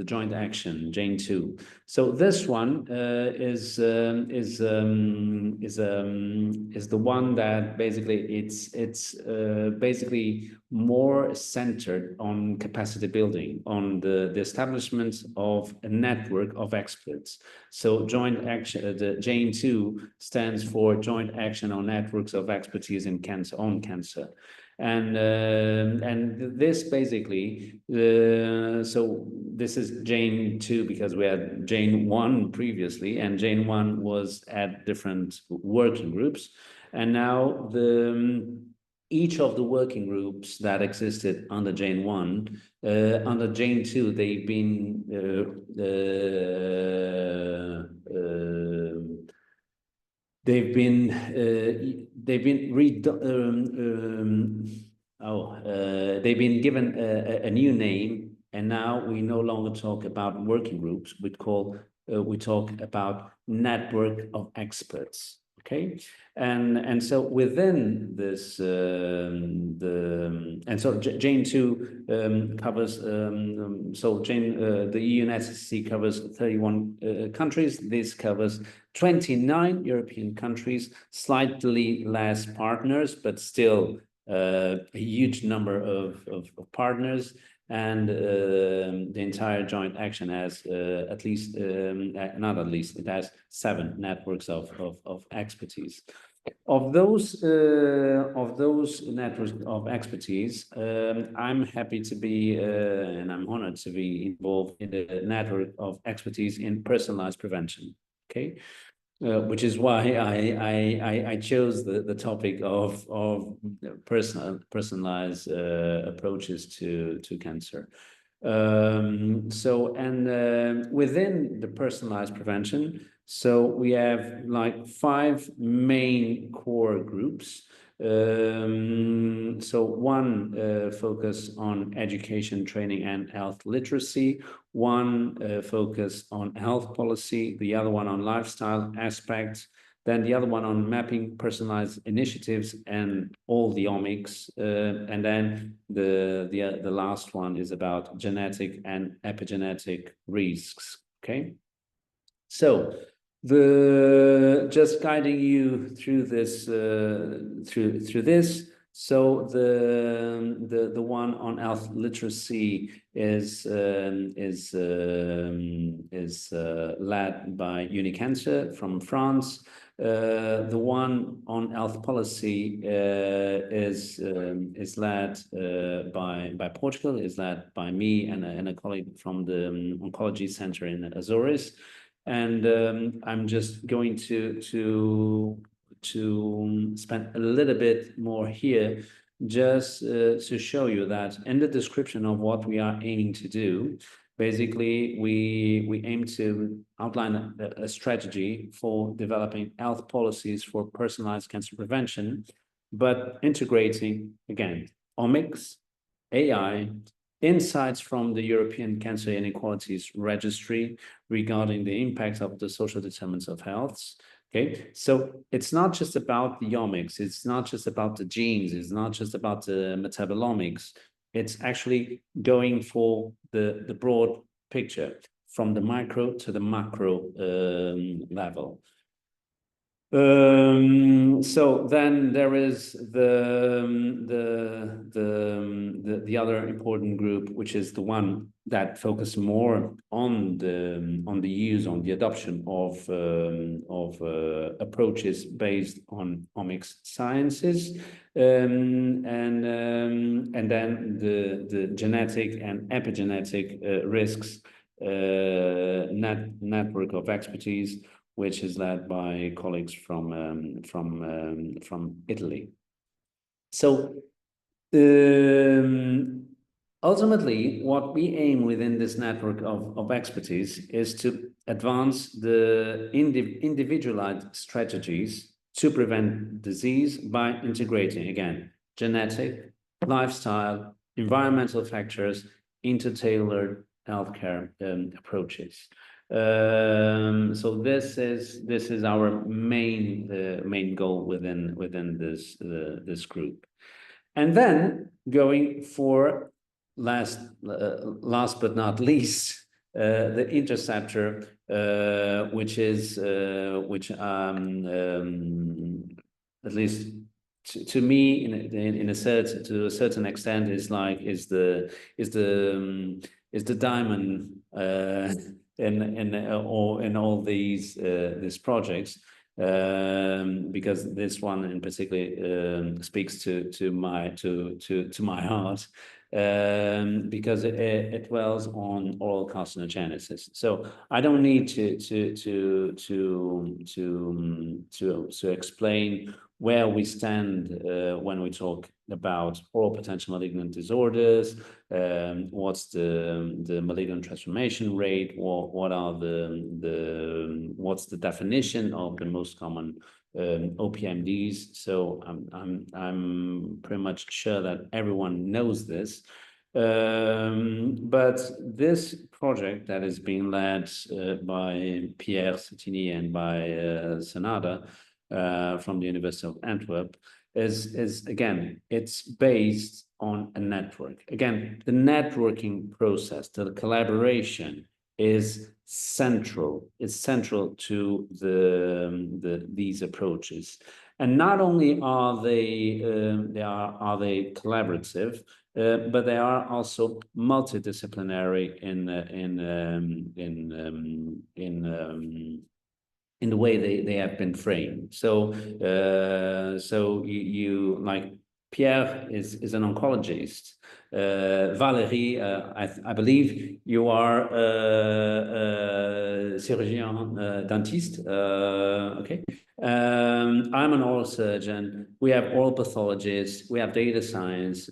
joint action, Jane 2. So this one is the one that basically it's basically more centered on capacity building, on the establishment of a network of experts. So joint action, the Jane 2 stands for Joint Action on Networks of Expertise in Cancer, on Cancer. And this basically, so this is Jane 2 because we had Jane 1 previously, and Jane 1 was at different working groups. And now each of the working groups that existed under Jane 1, under Jane 2, they've been they've been given a new name, and now we no longer talk about working groups. We talk about network of experts. Okay, and so within this, Jane 2 covers the EU and SCC covers 31 countries. This covers 29 European countries, slightly less partners, but still a huge number of partners. And the entire joint action has it has 7 networks of expertise. Of those networks of expertise, I'm happy to be and I'm honored to be involved in the network of expertise in personalized prevention. Okay, which is why I chose the topic of personalized approaches to cancer. Within the personalized prevention, so we have like 5 main core groups. So one focus on education, training, and health literacy, one focus on health policy, the other one on lifestyle aspects, then the other one on mapping personalized initiatives and all the omics, and then the last one is about genetic and epigenetic risks. Okay, so just guiding you through this through this. So the one on health literacy is led by Unicancer from France. The one on health policy is led by Portugal, is led by me and a colleague from the Oncology Center in Azores. And I'm just going to spend a little bit more here just to show you that in the description of what we are aiming to do, basically we aim to outline a strategy for developing health policies for personalized cancer prevention, but integrating, again, omics, AI, insights from the European Cancer Inequalities Registry regarding the impact of the social determinants of health. Okay, so it's not just about the omics, it's not just about the genes, it's not just about the metabolomics, it's actually going for the broad picture from the micro to the macro level. So then there is the other important group, which is the one that focuses more on the use, on the adoption of approaches based on omics sciences, and then the genetic and epigenetic risks network of expertise, which is led by colleagues from Italy. So ultimately, what we aim within this network of expertise is to advance the individualized strategies to prevent disease by integrating, again, genetic, lifestyle, environmental factors into tailored healthcare approaches. So this is our main goal within this group, and then going for last but not least, the interceptor, which at least to me to a certain extent is the diamond in all these projects, because this one in particular speaks to my heart, because it dwells on oral carcinogenesis. So I don't need to explain where we stand when we talk about oral potential malignant disorders, what's the malignant transformation rate, what's the definition of the most common OPMDs. So I'm pretty much sure that everyone knows this. But this project that is being led by Pierre, Saintigny, and by Szönyi from the University of Antwerp is again, it's based on a network. Again, the networking process, the collaboration is central. It's central to these approaches, and not only are they collaborative, but they are also multidisciplinary in the way they have been framed. So you like Pierre is an oncologist. Valérie, I believe you are a chirurgien dentiste. Okay. I'm an oral surgeon. We have oral pathologists. We have data scientists.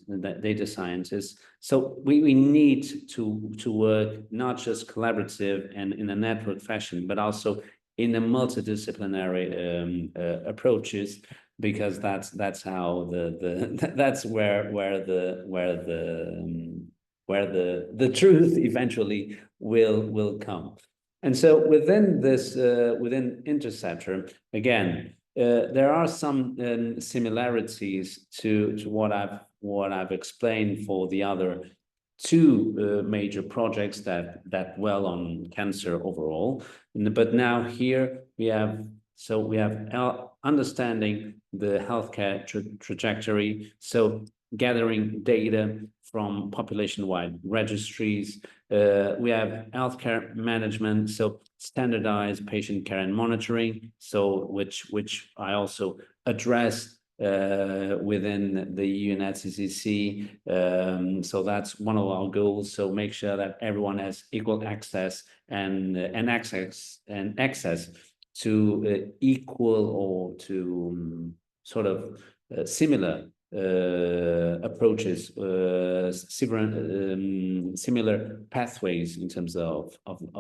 So we need to work not just collaborative and in a network fashion, but also in a multidisciplinary approaches, because that's how that's where the truth eventually will come. And so within this within Interceptor, again, there are some similarities to what I've explained for the other two major projects that dwell on cancer overall. But now here we have understanding the healthcare trajectory, so gathering data from population-wide registries. We have healthcare management, so standardized patient care and monitoring, so which I also address within the UNCCC. So that's one of our goals. So make sure that everyone has equal access and access to equal or to sort of similar approaches, similar pathways in terms of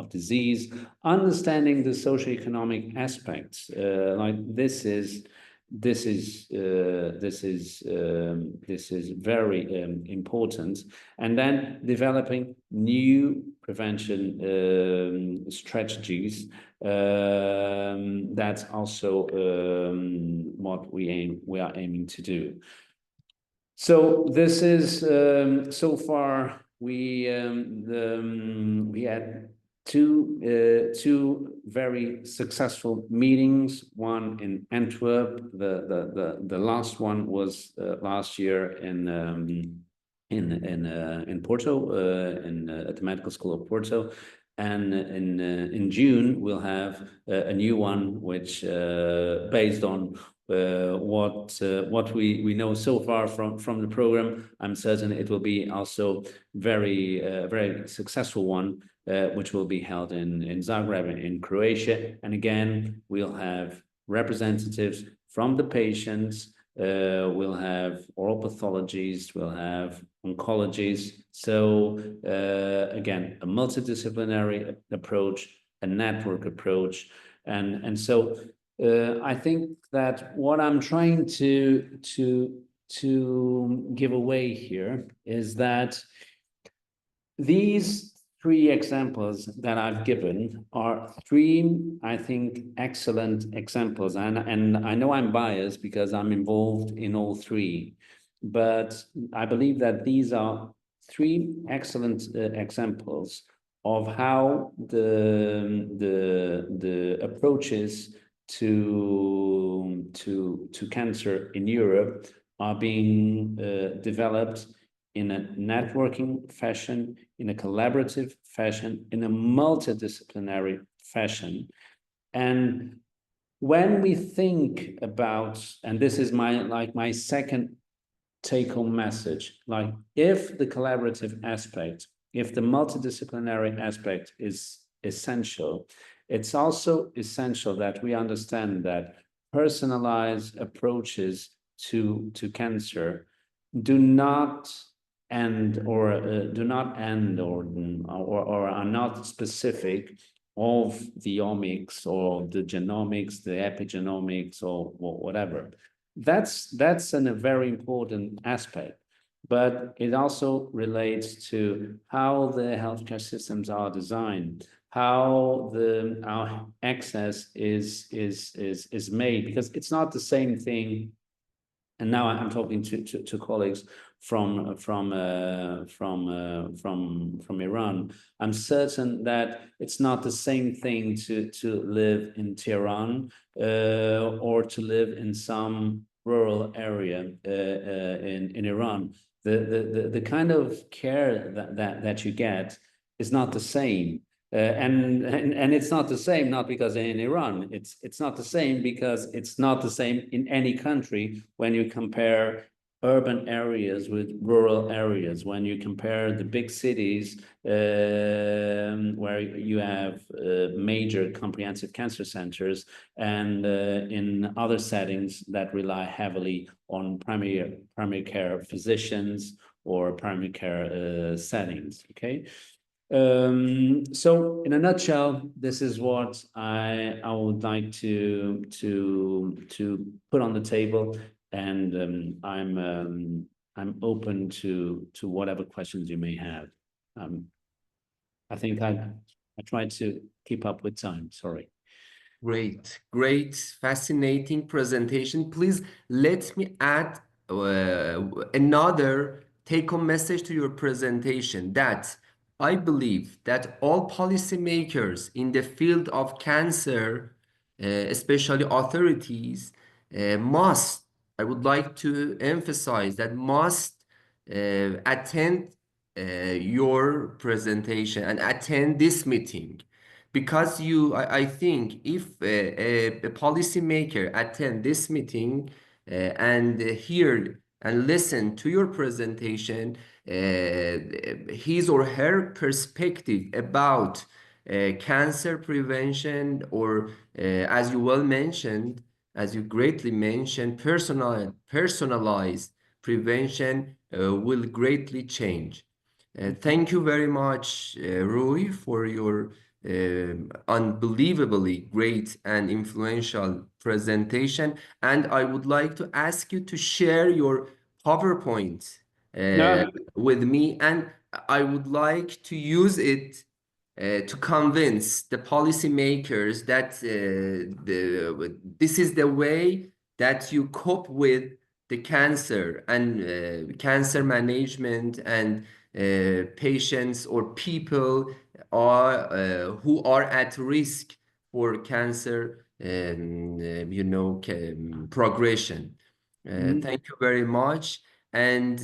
disease, understanding the socioeconomic aspects. Like this is very important, and then developing new prevention strategies. That's also what we are aiming to do. So this is so far we had two very successful meetings. One in Antwerp. The last one was last year in Porto, at the Medical School of Porto. And in June we'll have a new one, which based on what we know so far from the program. I'm certain it will be also very successful one, which will be held in Zagreb in Croatia. And again, we'll have representatives from the patients. We'll have oral pathologists, we'll have oncologists. So again, a multidisciplinary approach, a network approach. And so I think that what I'm trying to give away here is that these three examples that I've given are three, I think, excellent examples. And I know I'm biased because I'm involved in all three, but I believe that these are three excellent examples of how the approaches to cancer in Europe are being developed in a networking fashion, in a collaborative fashion, in a multidisciplinary fashion. And when we think about, and this is my second take-home message, like if the collaborative aspect, if the multidisciplinary aspect is essential, it's also essential that we understand that personalized approaches to cancer do not end or are not specific of the omics or the genomics, the epigenomics, or whatever. That's a very important aspect, but it also relates to how the healthcare systems are designed, how our access is made, because it's not the same thing. And now I'm talking to colleagues from Iran. I'm certain that it's not the same thing to live in Tehran or to live in some rural area in Iran. The kind of care that you get is not the same. And it's not the same, not because in Iran, it's not the same because it's not the same in any country when you compare urban areas with rural areas. When you compare the big cities where you have major comprehensive cancer centers and in other settings that rely heavily on primary care physicians or primary care settings, okay? So in a nutshell, this is what I would like to put on the table, and I'm open to whatever questions you may have. I think I tried to keep up with time. Sorry. Great, fascinating presentation. Please let me add another take-home message to your presentation, that I believe that all policymakers in the field of cancer, especially authorities, must, I would like to emphasize that must attend your presentation and attend this meeting. Because I think if a policymaker attend this meeting and hear and listen to your presentation, his or her perspective about cancer prevention, or as you well mentioned, as you greatly mentioned, personalized prevention will greatly change. Thank you very much, Rui, for your unbelievably great and influential presentation. And I would like to ask you to share your PowerPoint with me, and I would like to use it to convince the policymakers that this is the way that you cope with the cancer and cancer management, and patients or people are who are at risk for cancer, progression. Thank you very much. And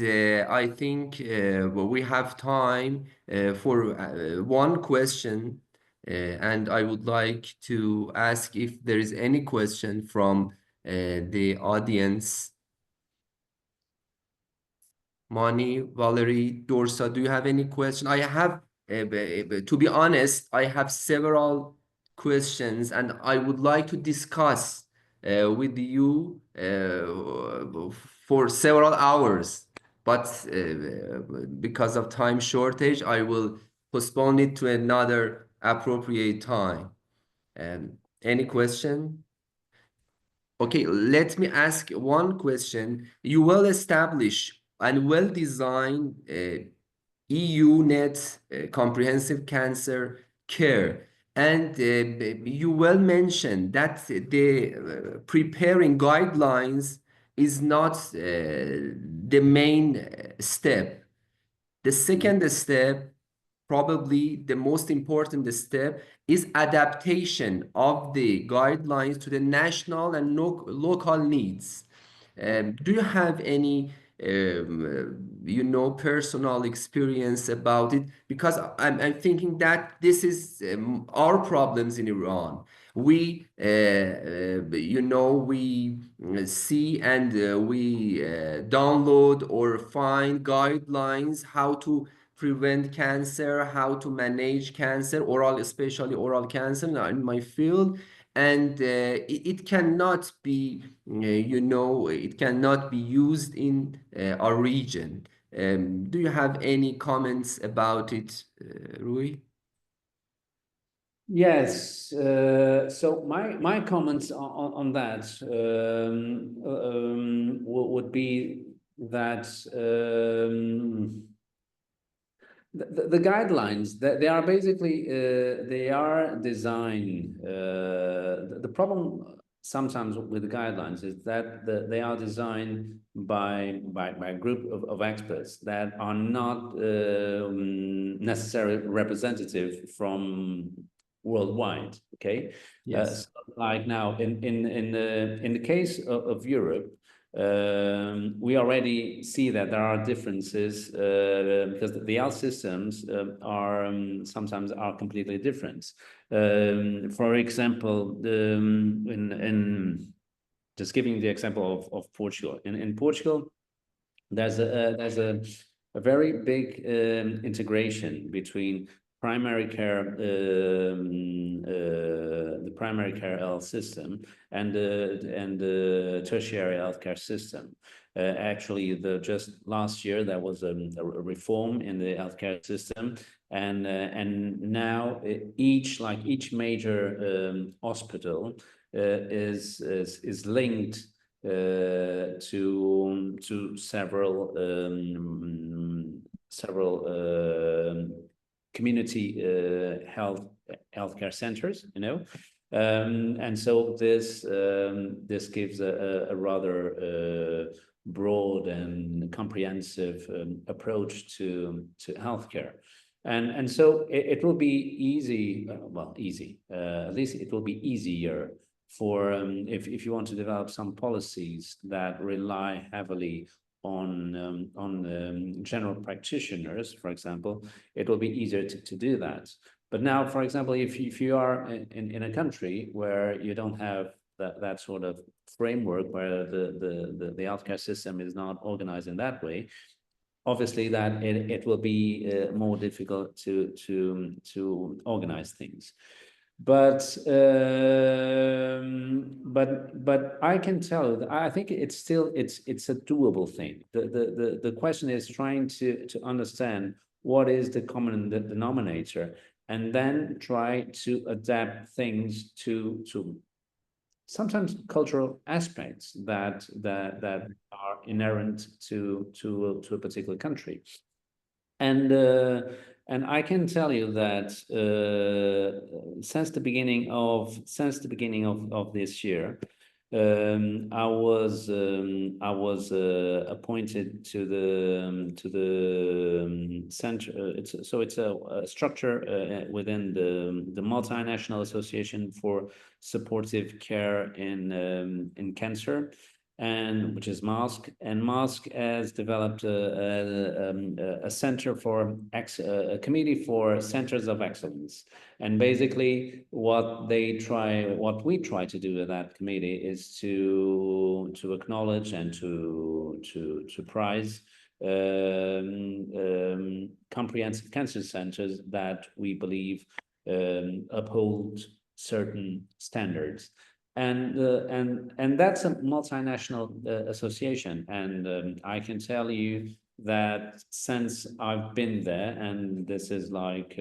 I think we have time for one question, and I would like to ask if there is any question from the audience. Mani, Valérie, Dorsa, do you have any question? I have, to be honest, I have several questions, and I would like to discuss with you for several hours. But because of time shortage, I will postpone it to another appropriate time. Any question? Okay, let me ask one question. You will establish and well-designed EU net comprehensive cancer care. And you well mentioned that the preparing guidelines is not the main step. The second step, probably the most important step, is adaptation of the guidelines to the national and local needs. Do you have any personal experience about it? Because I'm thinking that this is our problems in Iran. We we see and we download or find guidelines how to prevent cancer, how to manage cancer, especially oral cancer in my field. And it cannot be, it cannot be used in our region. Do you have any comments about it, Rui? Yes. So my comments on that would be that the guidelines, they are basically they are designed. The problem sometimes with the guidelines is that they are designed by a group of experts that are not necessarily representative from worldwide. Okay. Yes. So like now in the case of Europe, we already see that there are differences because the health systems are sometimes are completely different. For example, in just giving the example of Portugal. In Portugal, there's a very big integration between primary care, the primary care health system and the tertiary healthcare system. Actually, just last year there was a reform in the healthcare system, and now each major hospital is linked to several community healthcare centers, you know, and so this gives a rather broad and comprehensive approach to healthcare. And so it will be easy, at least it will be easier for if you want to develop some policies that rely heavily on general practitioners, for example, it will be easier to do that. But now, for example, if you are in a country where you don't have that sort of framework, where the healthcare system is not organized in that way, obviously that it will be more difficult to organize things. But I can tell you that I think it's a doable thing. The question is trying to understand what is the common denominator, and then try to adapt things to sometimes cultural aspects that are inherent to a particular country. And I can tell you that since the beginning of this year, I was appointed to the center. It's a structure within the multinational association for supportive care in cancer, and which is MASC. And MASC has developed a center for a committee for centers of excellence. And basically, what we try to do with that committee is to acknowledge and to prize comprehensive cancer centers that we believe uphold certain standards. And that's a multinational association, and I can tell you that since I've been there, and this is like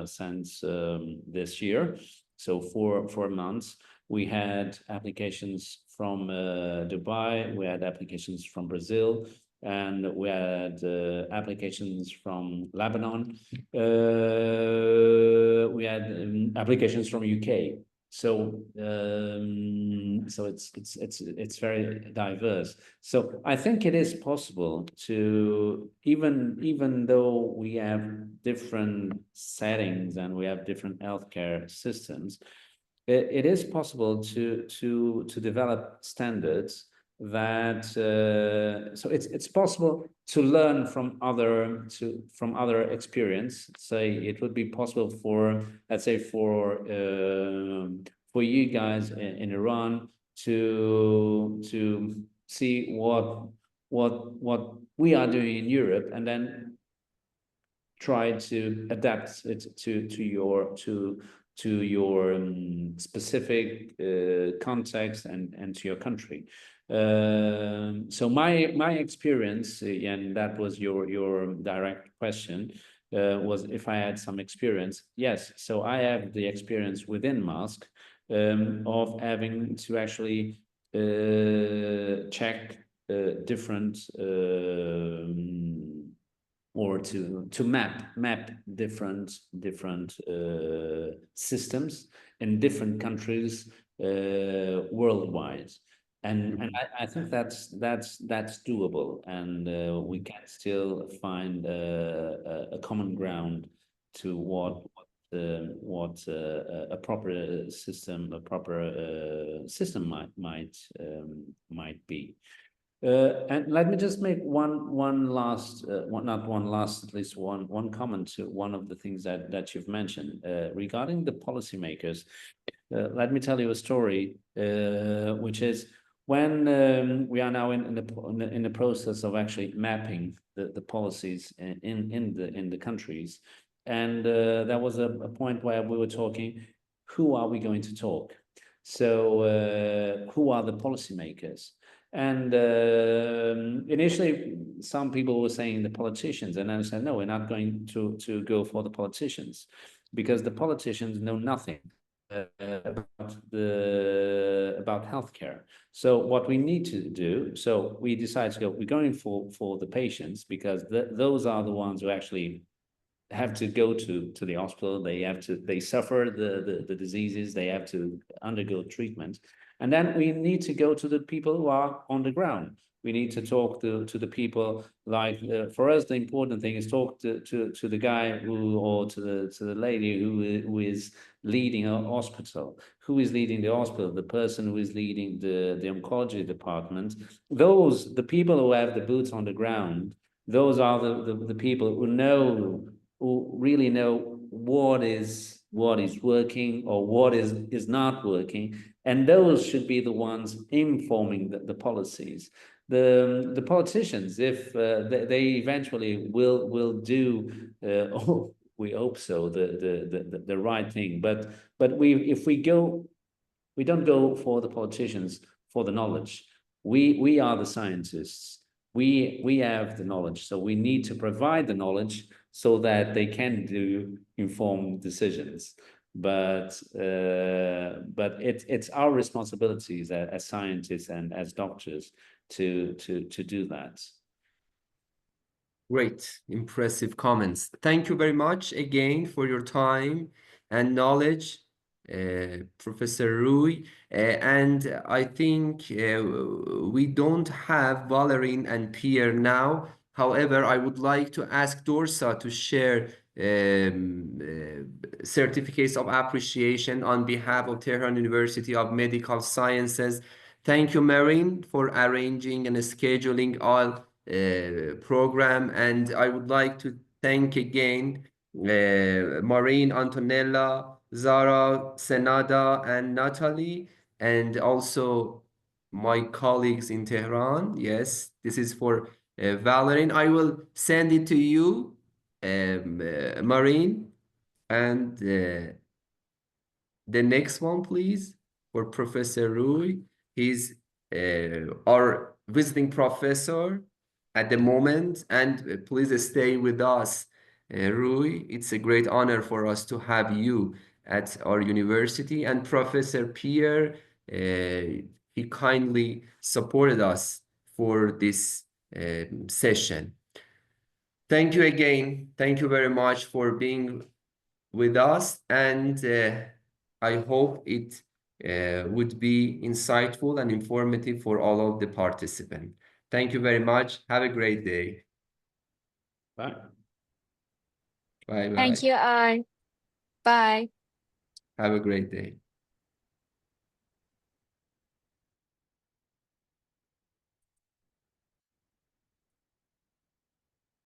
since this year, so 4 months, we had applications from Dubai, we had applications from Brazil, and we had applications from Lebanon, we had applications from UK. So it's very diverse. So I think it is possible to, even though we have different settings and we have different healthcare systems, it is possible to develop standards that so it's possible to learn from other experience. Say it would be possible for, let's say, for you guys in Iran to see what we are doing in Europe, and then try to adapt it to your specific context and to your country. So my experience, and that was your direct question, was if I had some experience. Yes, so I have the experience within MASC of having to actually check different or to map different systems in different countries worldwide. And I think that's doable, and we can still find a common ground to what a proper system might be. And let me just make one last, at least one comment to one of the things that you've mentioned regarding the policymakers. Let me tell you a story, which is when we are now in the process of actually mapping the policies in the countries, and there was a point where we were talking, who are we going to talk? So who are the policymakers? And initially, some people were saying the politicians, and I said, no, we're not going to go for the politicians, because the politicians know nothing about healthcare. So what we need to do, so we decided to go, we're going for the patients, because those are the ones who actually have to go to the hospital. They suffer the diseases, they have to undergo treatment. And then we need to go to the people who are on the ground. We need to talk to the people, like for us, the important thing is talk to the guy or to the lady who is leading a hospital. Who is leading the hospital? The person who is leading the oncology department. The people who have the boots on the ground, those are the people who really know what is working or what is not working, and those should be the ones informing the policies. The politicians, if they eventually will do, we hope so, the right thing. But we don't go for the politicians for the knowledge. We are the scientists. We have the knowledge, so we need to provide the knowledge so that they can do informed decisions. But it's our responsibilities as scientists and as doctors to do that. Great, impressive comments. Thank you very much again for your time and knowledge, Professor Rui. And I think we don't have Valérie and Pierre now. However, I would like to ask Dorsa to share certificates of appreciation on behalf of Tehran University of Medical Sciences. Thank you, Marine, for arranging and scheduling all program. And I would like to thank again Marine, Antonella, Zara, Senada, and Natalie, and also my colleagues in Tehran. Yes, this is for Valérie. I will send it to you, Marine. And the next one, please, for Professor Rui. He's our visiting professor at the moment, and please stay with us, Rui. It's a great honor for us to have you at our university. And Professor Pierre, he kindly supported us for this session. Thank you again. Thank you very much for being with us, and I hope it would be insightful and informative for all of the participants. Thank you very much. Have a great day. Bye. Bye bye. Thank you, bye. Have a great day.